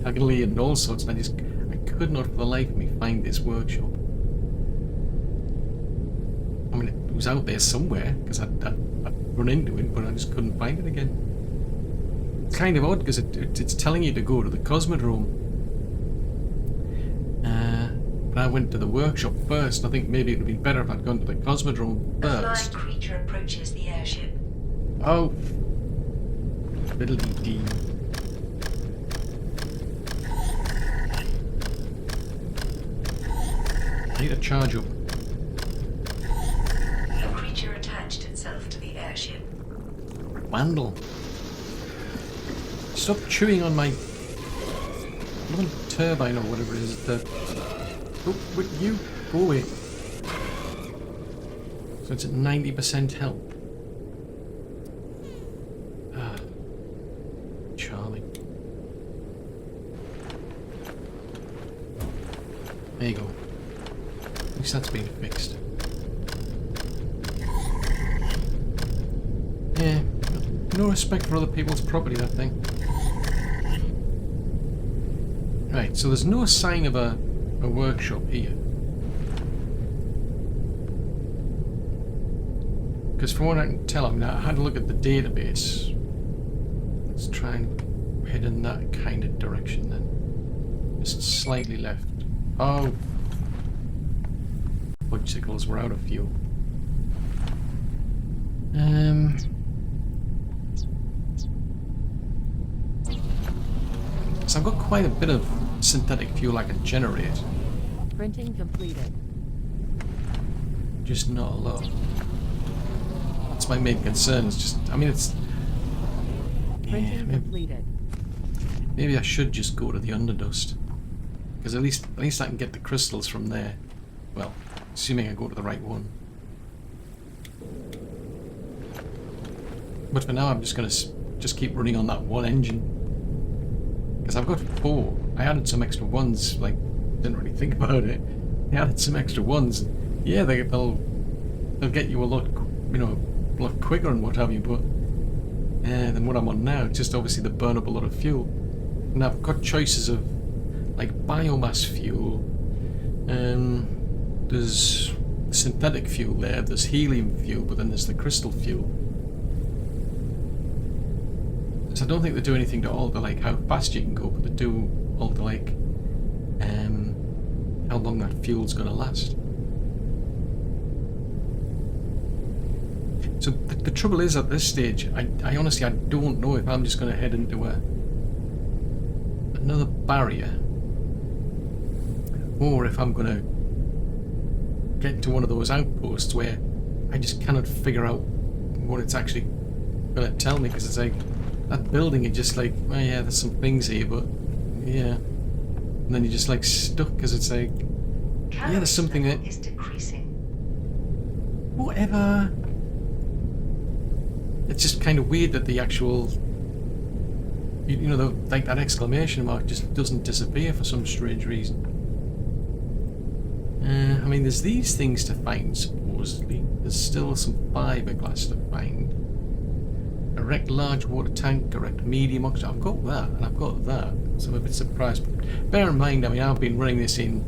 diagonally, and all sorts, and I could not for the life of me find this workshop. I mean, it was out there somewhere because I'd run into it, but I just couldn't find it again. It's kind of odd because it's telling you to go to the Cosmodrome. But I went to the workshop first. I think maybe it would be better if I'd gone to the Cosmodrome A first. flying creature approaches the airship. Oh. Fiddly-dee. I need to charge up. The creature attached itself to the airship. Vandal. Stop chewing on my little turbine or whatever it is. Oh, but you go away. So it's at 90% health. Charlie. There you go. At least that's been fixed. Yeah, no respect for other people's property, that thing. Right, so there's no sign of a workshop here. Because from what I can tell, I mean, I had a look at the database. Let's try and head in that kind of direction then. Just slightly left. Oh! Fudgesicles were out of fuel. So I've got quite a bit of synthetic fuel I can generate. Printing completed. Just not a lot. That's my main concern. It's just, I mean, it's. Printing completed. Maybe I should just go to the Underdust, because at least I can get the crystals from there. Well, assuming I go to the right one. But for now, I'm just gonna just keep running on that one engine. Because I've got 4. I added some extra ones, like, didn't really think about it. I added some extra ones. Yeah, they'll get you a lot, a lot quicker and what have you, but than what I'm on now. It's just obviously they burn up a lot of fuel. And I've got choices of, like, biomass fuel. There's synthetic fuel there, there's helium fuel, but then there's the crystal fuel. So I don't think they do anything to alter like how fast you can go, but they do alter like how long that fuel's going to last. So the trouble is at this stage, I honestly I don't know if I'm just going to head into another barrier, or if I'm going to get to one of those outposts where I just cannot figure out what it's actually going to tell me, because it's like that building is just like, oh yeah, there's some things here, but yeah, and then you're just like stuck because it's like, yeah, there's something that is decreasing. Whatever. It's just kind of weird that the actual, like that exclamation mark just doesn't disappear for some strange reason. I mean, there's these things to find, supposedly. There's still some fiberglass to find. Erect large water tank, erect medium oxygen. I've got that, and I've got that. So I'm a bit surprised. But bear in mind, I mean, I've been running this in,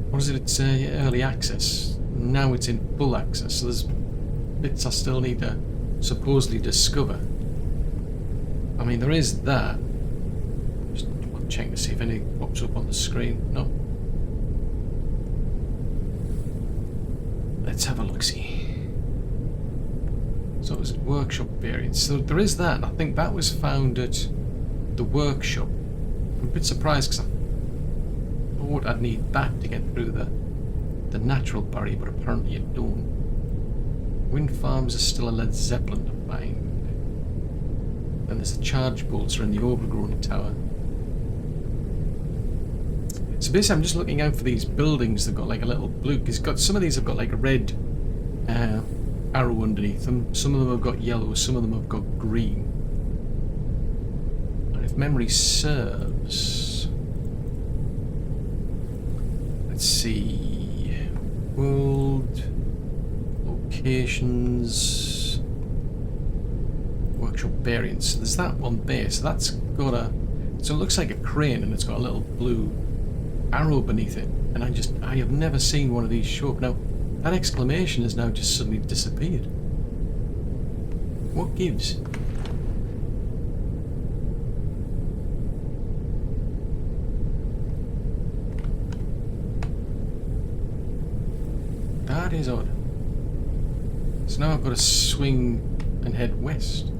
what is it? It's early access. Now it's in full access. So there's bits I still need to supposedly discover. I mean, there is that. Just check to see if anything pops up on the screen. No. Let's have a look-see. So it was workshop variants. So there is that. I think that was found at the workshop. I'm a bit surprised because I thought I'd need that to get through the natural barrier, but apparently you don't. Wind farms are still a Led Zeppelin to find. Then there's the charge bolts are in the overgrown tower. So basically I'm just looking out for these buildings that got like a little blue, because some of these have got like a red arrow underneath them, some of them have got yellow, some of them have got green. And if memory serves, let's see, world, locations, workshop variants, there's that one there, so that's got a, so it looks like a crane and it's got a little blue arrow beneath it, and I have never seen one of these show up. Now that exclamation has now just suddenly disappeared. What gives? That is odd. So now I've got to swing and head west.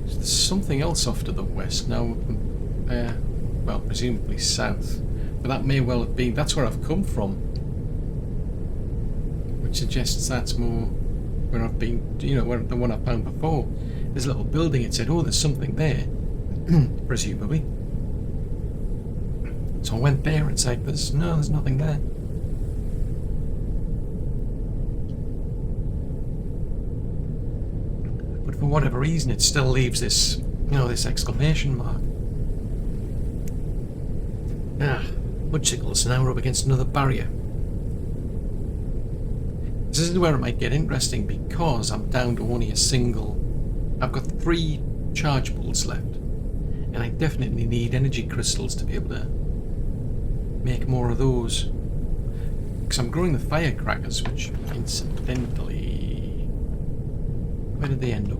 There's something else off to the west now, well, presumably south, but that may well have been, that's where I've come from, which suggests that's more where I've been, you know, where the one I found before. There's a little building, it said, oh, there's something there, presumably. So I went there and said, there's nothing there. But for whatever reason, it still leaves this, you know, this exclamation mark. Ah, mud signals, now we're up against another barrier. This is where it might get interesting because I'm down to only a single. I've got 3 charge bolts left, and I definitely need energy crystals to be able to make more of those. Because I'm growing the firecrackers, which incidentally, where did they end up?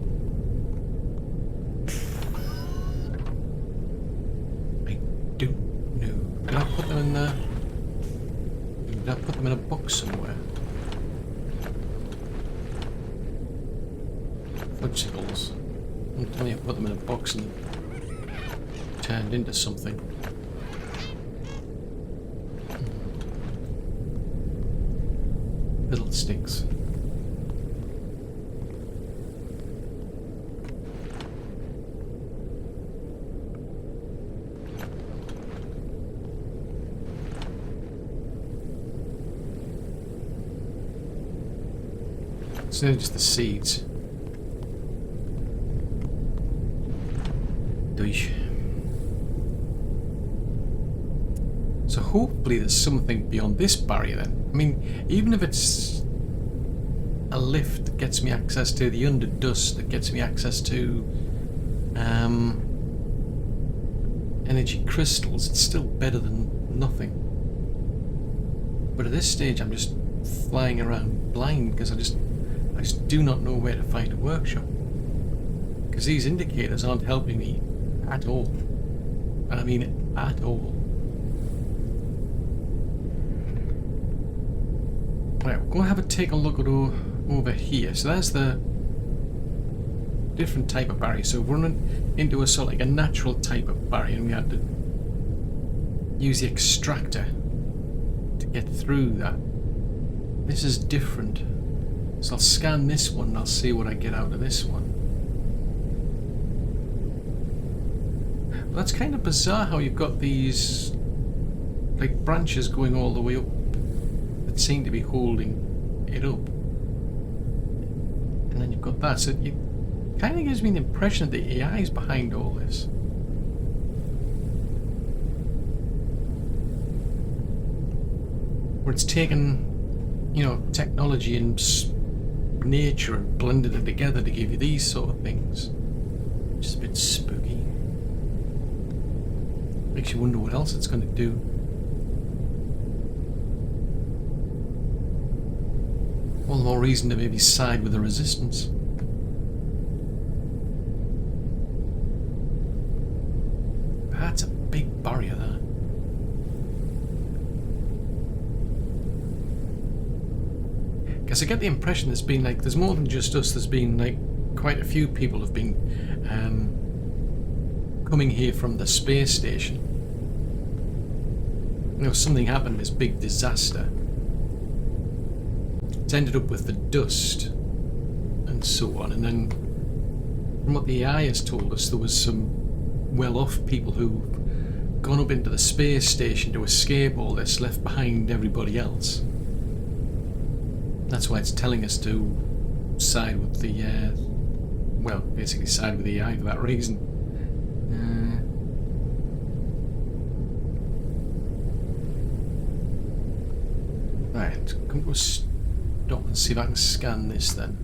I don't know. Did I put them in the... Did I put them in a box somewhere? Fudgesicles. Don't tell me I put them in a box and turned into something. Fiddlesticks. So they're just the seeds. So hopefully there's something beyond this barrier then. I mean, even if it's a lift that gets me access to the underdust, that gets me access to energy crystals, it's still better than nothing. But at this stage I'm just flying around blind because I just do not know where to find a workshop. Because these indicators aren't helping me at all. And I mean at all. Right, we'll go have a take a look at over here. So there's the different type of barrier. So we're running into a sort of like a natural type of barrier, and we had to use the extractor to get through that. This is different. So I'll scan this one and I'll see what I get out of this one. Well, that's kind of bizarre how you've got these like branches going all the way up that seem to be holding it up. And then you've got that. So it kind of gives me the impression that the AI is behind all this. Where it's taken, you know, technology and nature and blended it together to give you these sort of things. Which is a bit spooky. Makes you wonder what else it's going to do. All the more reason to maybe side with the resistance. That's a big barrier there. Because I get the impression there's been like, there's more than just us, there's been like quite a few people have been coming here from the space station. you know, something happened, this big disaster. It's ended up with the dust and so on, and then from what the AI has told us, there was some well-off people who've gone up into the space station to escape all this, left behind everybody else. That's why it's telling us to side with the, well, basically side with the AI for that reason. Right, come to a stop and see if I can scan this then.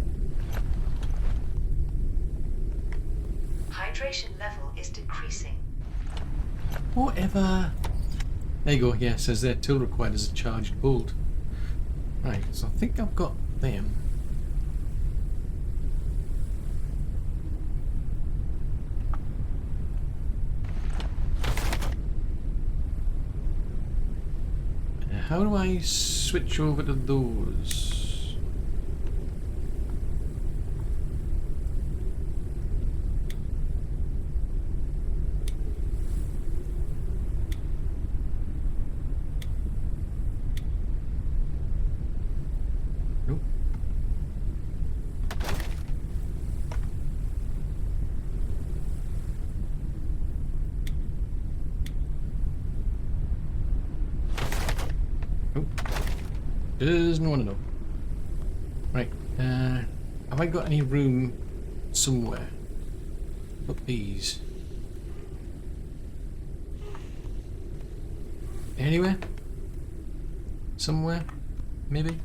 Hydration level is decreasing. Whatever. There you go, yeah, it says there, tool required as a charged bolt. Right, so I think I've got them. How do I switch over to those? Nope. Doesn't want to know. Right, have I got any room somewhere? Put these. Anywhere? Somewhere? Maybe?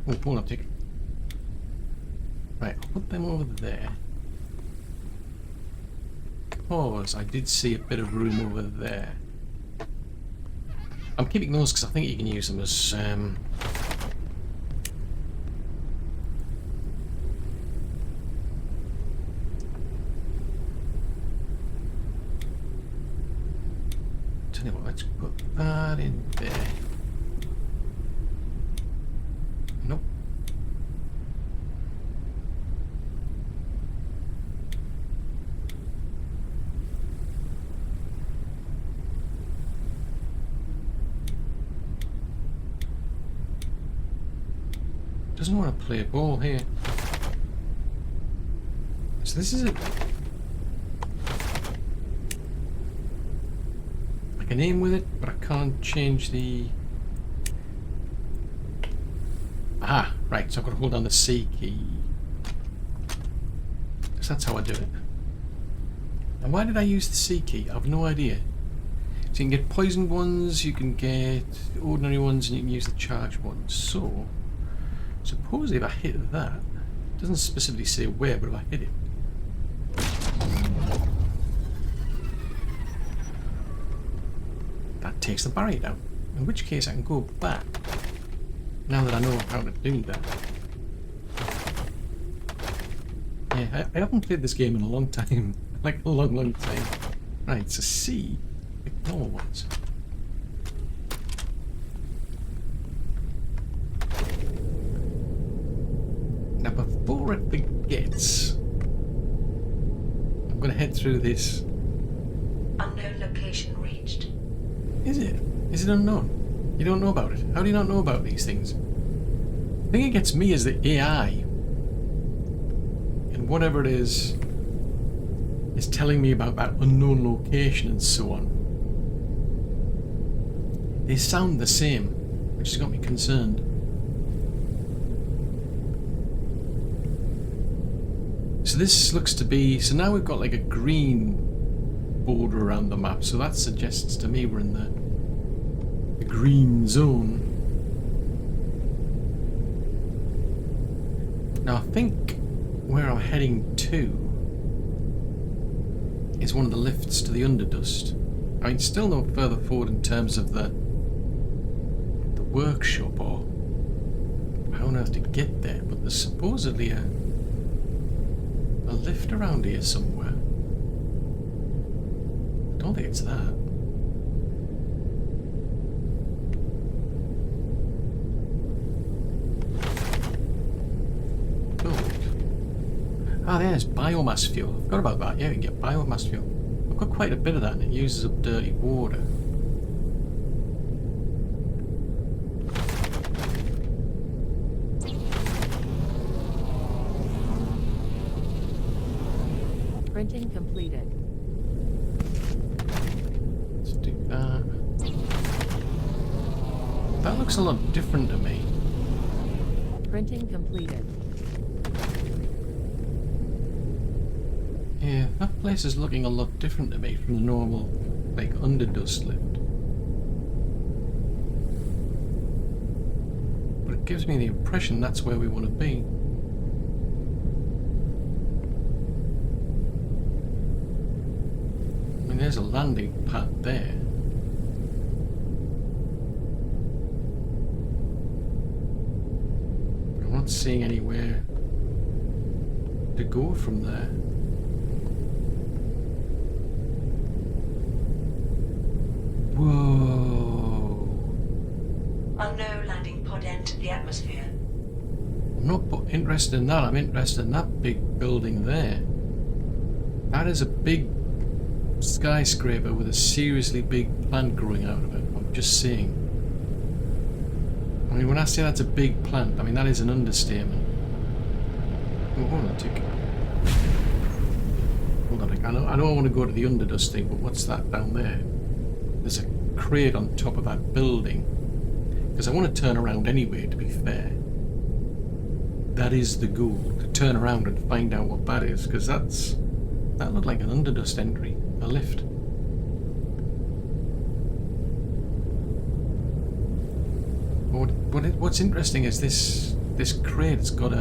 Oh, hold on a tick. Right, I'll put them over there. Pause, I did see a bit of room over there. I'm keeping those because I think you can use them as tell you what, let's put that in there. Nope. Doesn't want to play ball here. So this is it. I can aim with it, but I can't change the... Aha! Right, so I've got to hold down the C key. So that's how I do it. And why did I use the C key? I have no idea. So you can get poisoned ones, you can get ordinary ones, and you can use the charged ones. So... suppose if I hit that, it doesn't specifically say where, but if I hit it, that takes the barrier down. In which case I can go back, now that I know how to do that. Yeah, I haven't played this game in a long time. Like a long time. Right, so C, ignore ones. Now before it forgets, I'm going to head through this. Unknown location reached. Is it? Is it unknown? You don't know about it? How do you not know about these things? The thing that gets me is the AI. And whatever it is telling me about that unknown location and so on. They sound the same, which has got me concerned. So this looks to be, so now we've got like a green border around the map, so that suggests to me we're in the green zone. Now I think where I'm heading to is one of the lifts to the Underdust. I mean, still no further forward in terms of the workshop or how on earth to get there, but there's supposedly a lift around here somewhere. I don't think it's that. Gold. Ah, there's biomass fuel. I forgot about that. Yeah, we can get biomass fuel. I've got quite a bit of that and it uses up dirty water. Printing completed. Let's do that. That looks a lot different to me. Printing completed. Yeah, that place is looking a lot different to me from the normal, like, underdust lift. But it gives me the impression that's where we want to be. I mean, there's a landing pad there. But I'm not seeing anywhere to go from there. Whoa. Unknown landing pod entered the atmosphere. I'm not interested in that. I'm interested in that big building there. That is a big skyscraper with a seriously big plant growing out of it. I'm just saying. I mean, when I say that's a big plant, I mean that is an understatement. Oh, hold on a tick. Hold on a tick. I know I want to go to the underdust thing, but what's that down there? There's a crate on top of that building. Because I want to turn around anyway, to be fair. That is the goal, to turn around and find out what that is, because that looked like an underdust entry, a lift. What's interesting is this crate. It's got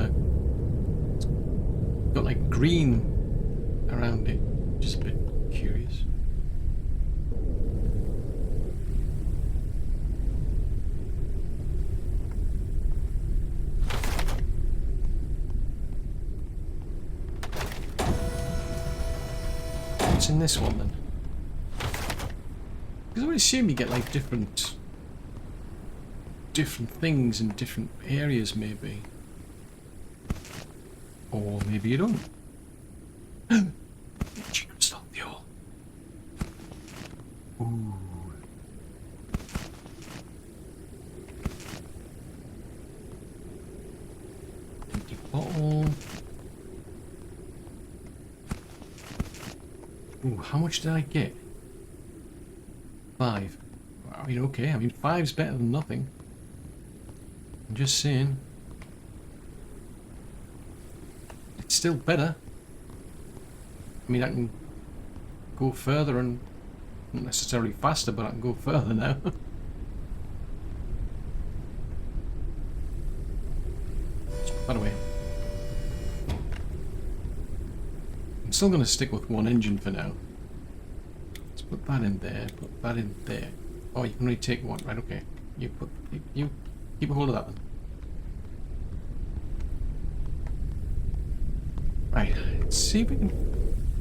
like green around it, just a bit curious. What's in this one then? Because I would assume you get like different things in different areas, maybe. Or maybe you don't. Stop fuel. Ooh. Empty bottle. Ooh, how much did I get? 5. I mean, okay. I mean, 5's better than nothing. I'm just saying. It's still better. I mean, I can go further and not necessarily faster, but I can go further now. By the way, I'm still going to stick with one engine for now. Let's put that in there, put that in there. Oh, you can only take one, right? Okay. You keep a hold of that one. Right, let's see if we can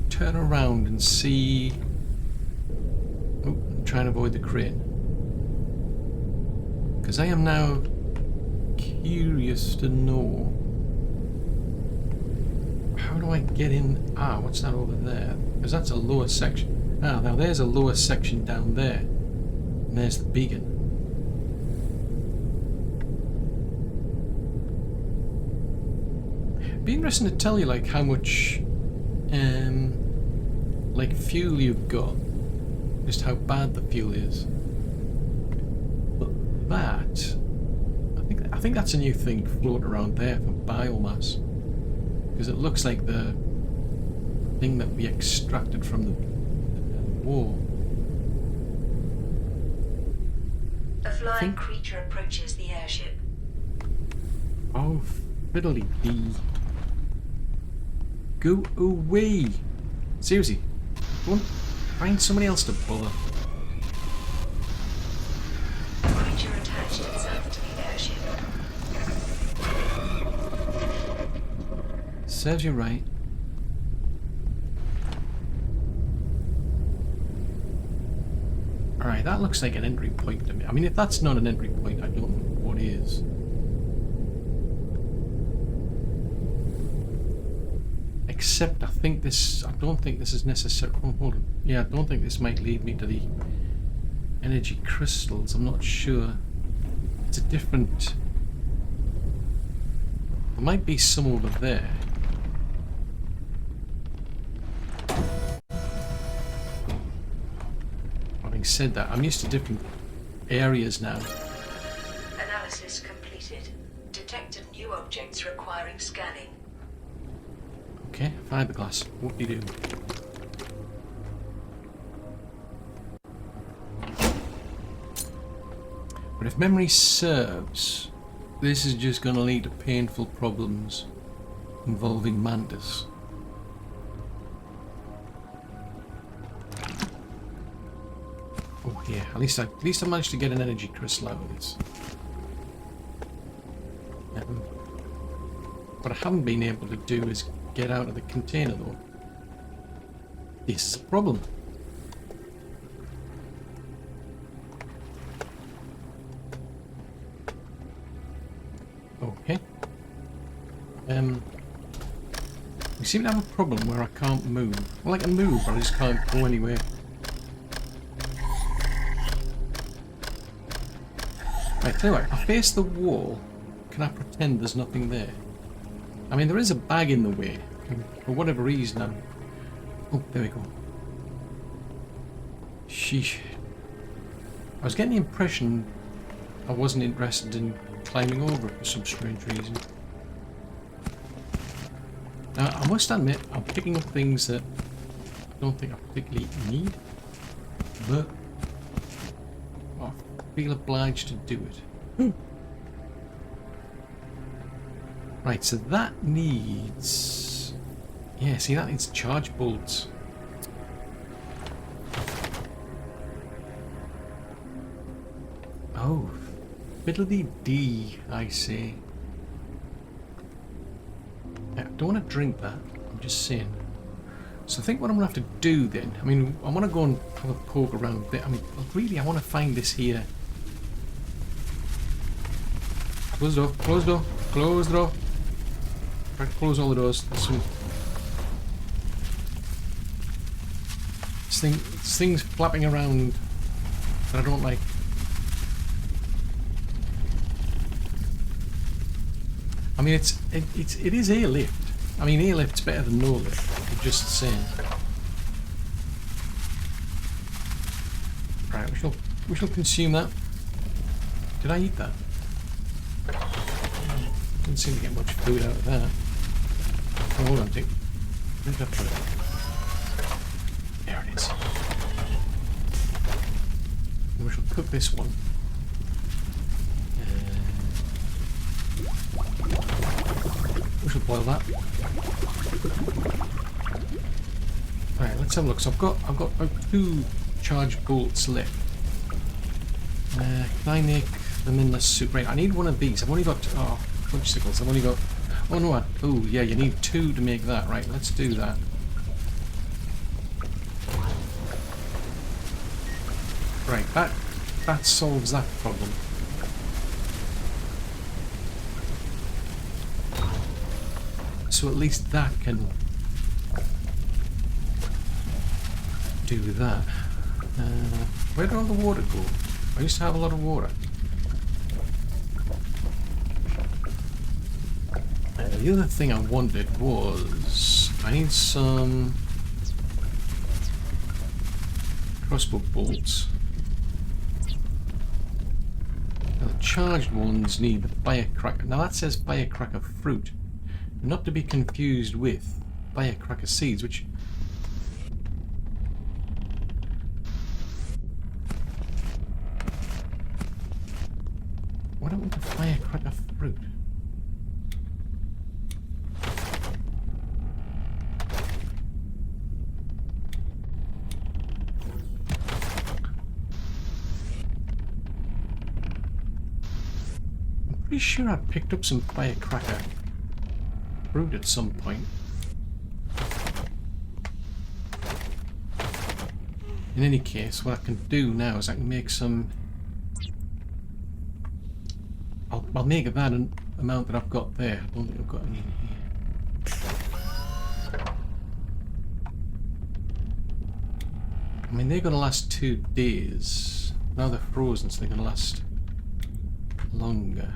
turn around and see. Oh, I'm trying to avoid the crane. Because I am now curious to know. How do I get in? Ah, what's that over there? Because that's a lower section. Ah, now there's a lower section down there. And there's the beacon. Be interesting to tell you like how much like fuel you've got, just how bad the fuel is. But that, I think that's a new thing floating around there for biomass, because it looks like the thing that we extracted from the war. A flying creature approaches the airship. Oh, fiddly dee. Go away! Seriously, go on, find somebody else to bother. The creature attached itself to the airship. Serves you right. Alright, that looks like an entry point to me. I mean, if that's not an entry point, I don't know what is. Except I don't think this is necessary. Oh, hold on. Yeah, I don't think this might lead me to the energy crystals. I'm not sure. It's a different. There might be some over there. said that, I'm used to different areas now. Analysis completed. Detected new objects requiring scanning. Okay, fiberglass. What do you do? But if memory serves, this is just going to lead to painful problems involving mantis. Oh yeah, at least I managed to get an energy crystal out of this. What I haven't been able to do is get out of the container though. This is a problem. Okay. We seem to have a problem where I can't move. Well, I can move, but I just can't go anywhere. Right, tell you what, if I face the wall, can I pretend there's nothing there? I mean, there is a bag in the way. And for whatever reason, I'm... Oh, there we go. Sheesh. I was getting the impression I wasn't interested in climbing over it for some strange reason. Now, I must admit, I'm picking up things that I don't think I particularly need, but I feel obliged to do it. Right, so that needs... Yeah, see, that needs charge bolts. Oh, fiddly D, I see. I don't want to drink that, I'm just saying. So I think what I'm going to have to do then, I mean, I want to go and have a poke around a bit. I mean, really, I want to find this here. Close the door, close the door, close the door. Try to close all the doors. This thing's flapping around that I don't like. I mean, it is airlift. I mean, airlift's better than no lift. I'm just saying. Right, we shall consume that. Did I eat that? Didn't seem to get much food out of that. Oh, hold on, where did I put it? There it is. And we shall cook this one. We shall boil that. Right, let's have a look. So I've got about 2 charge bolts left. Can I make them in the soup? Right, I need one of these. I've only got punchsticles. I've only got. Oh no! Oh yeah, you need 2 to make that. Right, let's do that. Right, that solves that problem. So at least that can do that. Where did all the water go? I used to have a lot of water. The other thing I wanted was I need some crossbow bolts. Now the charged ones need the firecracker. Now that says firecracker fruit. Not to be confused with firecracker seeds, which... What happened to firecracker fruit? I'm pretty sure I picked up some firecracker fruit at some point. In any case, what I can do now is I can make some... I'll make that an amount that I've got there. I don't think I've got any in here. I mean, they're going to last 2 days. Now they're frozen, so they're going to last longer.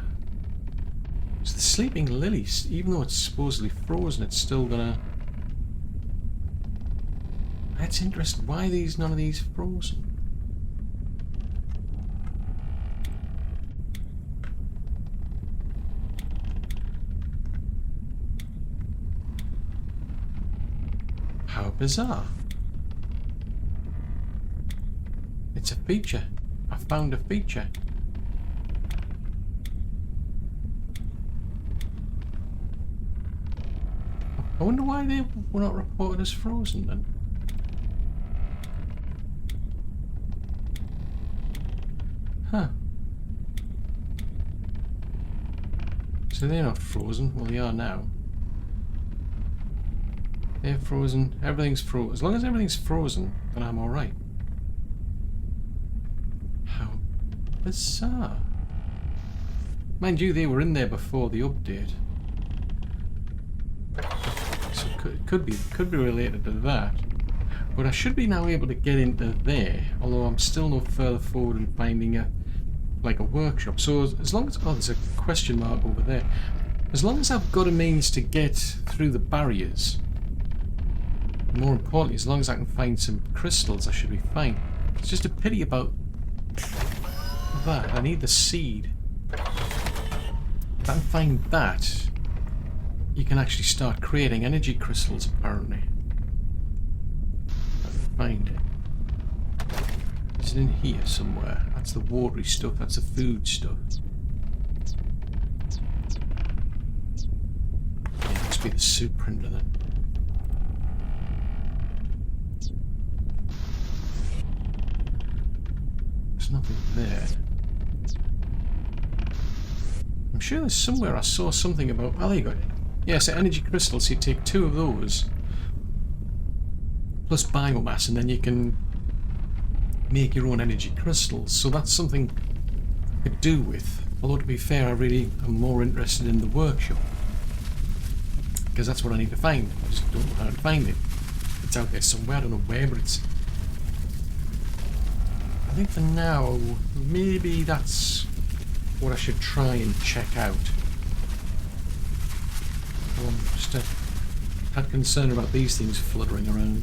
So the sleeping lily, even though it's supposedly frozen, it's still gonna... That's interesting. Why are none of these frozen? bizarre. It's a feature. I found a feature. I wonder why they were not reported as frozen then. Huh. So they're not frozen. Well, they are now. They're frozen. Everything's frozen. As long as everything's frozen, then I'm alright. How bizarre. Mind you, they were in there before the update. So it could be related to that. But I should be now able to get into there, although I'm still no further forward in finding a workshop. So as long as there's a question mark over there. As long as I've got a means to get through the barriers, more importantly, as long as I can find some crystals, I should be fine. It's just a pity about that. I need the seed. If I can find that, you can actually start creating energy crystals, apparently. I can find it. Is it in here somewhere? That's the watery stuff, that's the food stuff. Yeah, it must be the soup printer then. There's nothing there. I'm sure there's somewhere I saw something about... Oh, there you go. Yes, energy crystals, you take 2 of those plus biomass and then you can make your own energy crystals. So that's something I could do with. Although to be fair, I really am more interested in the workshop. Because that's what I need to find. I just don't know how to find it. It's out there somewhere, I don't know where, but it's... I think for now, maybe that's what I should try and check out. I'm just had concern about these things fluttering around.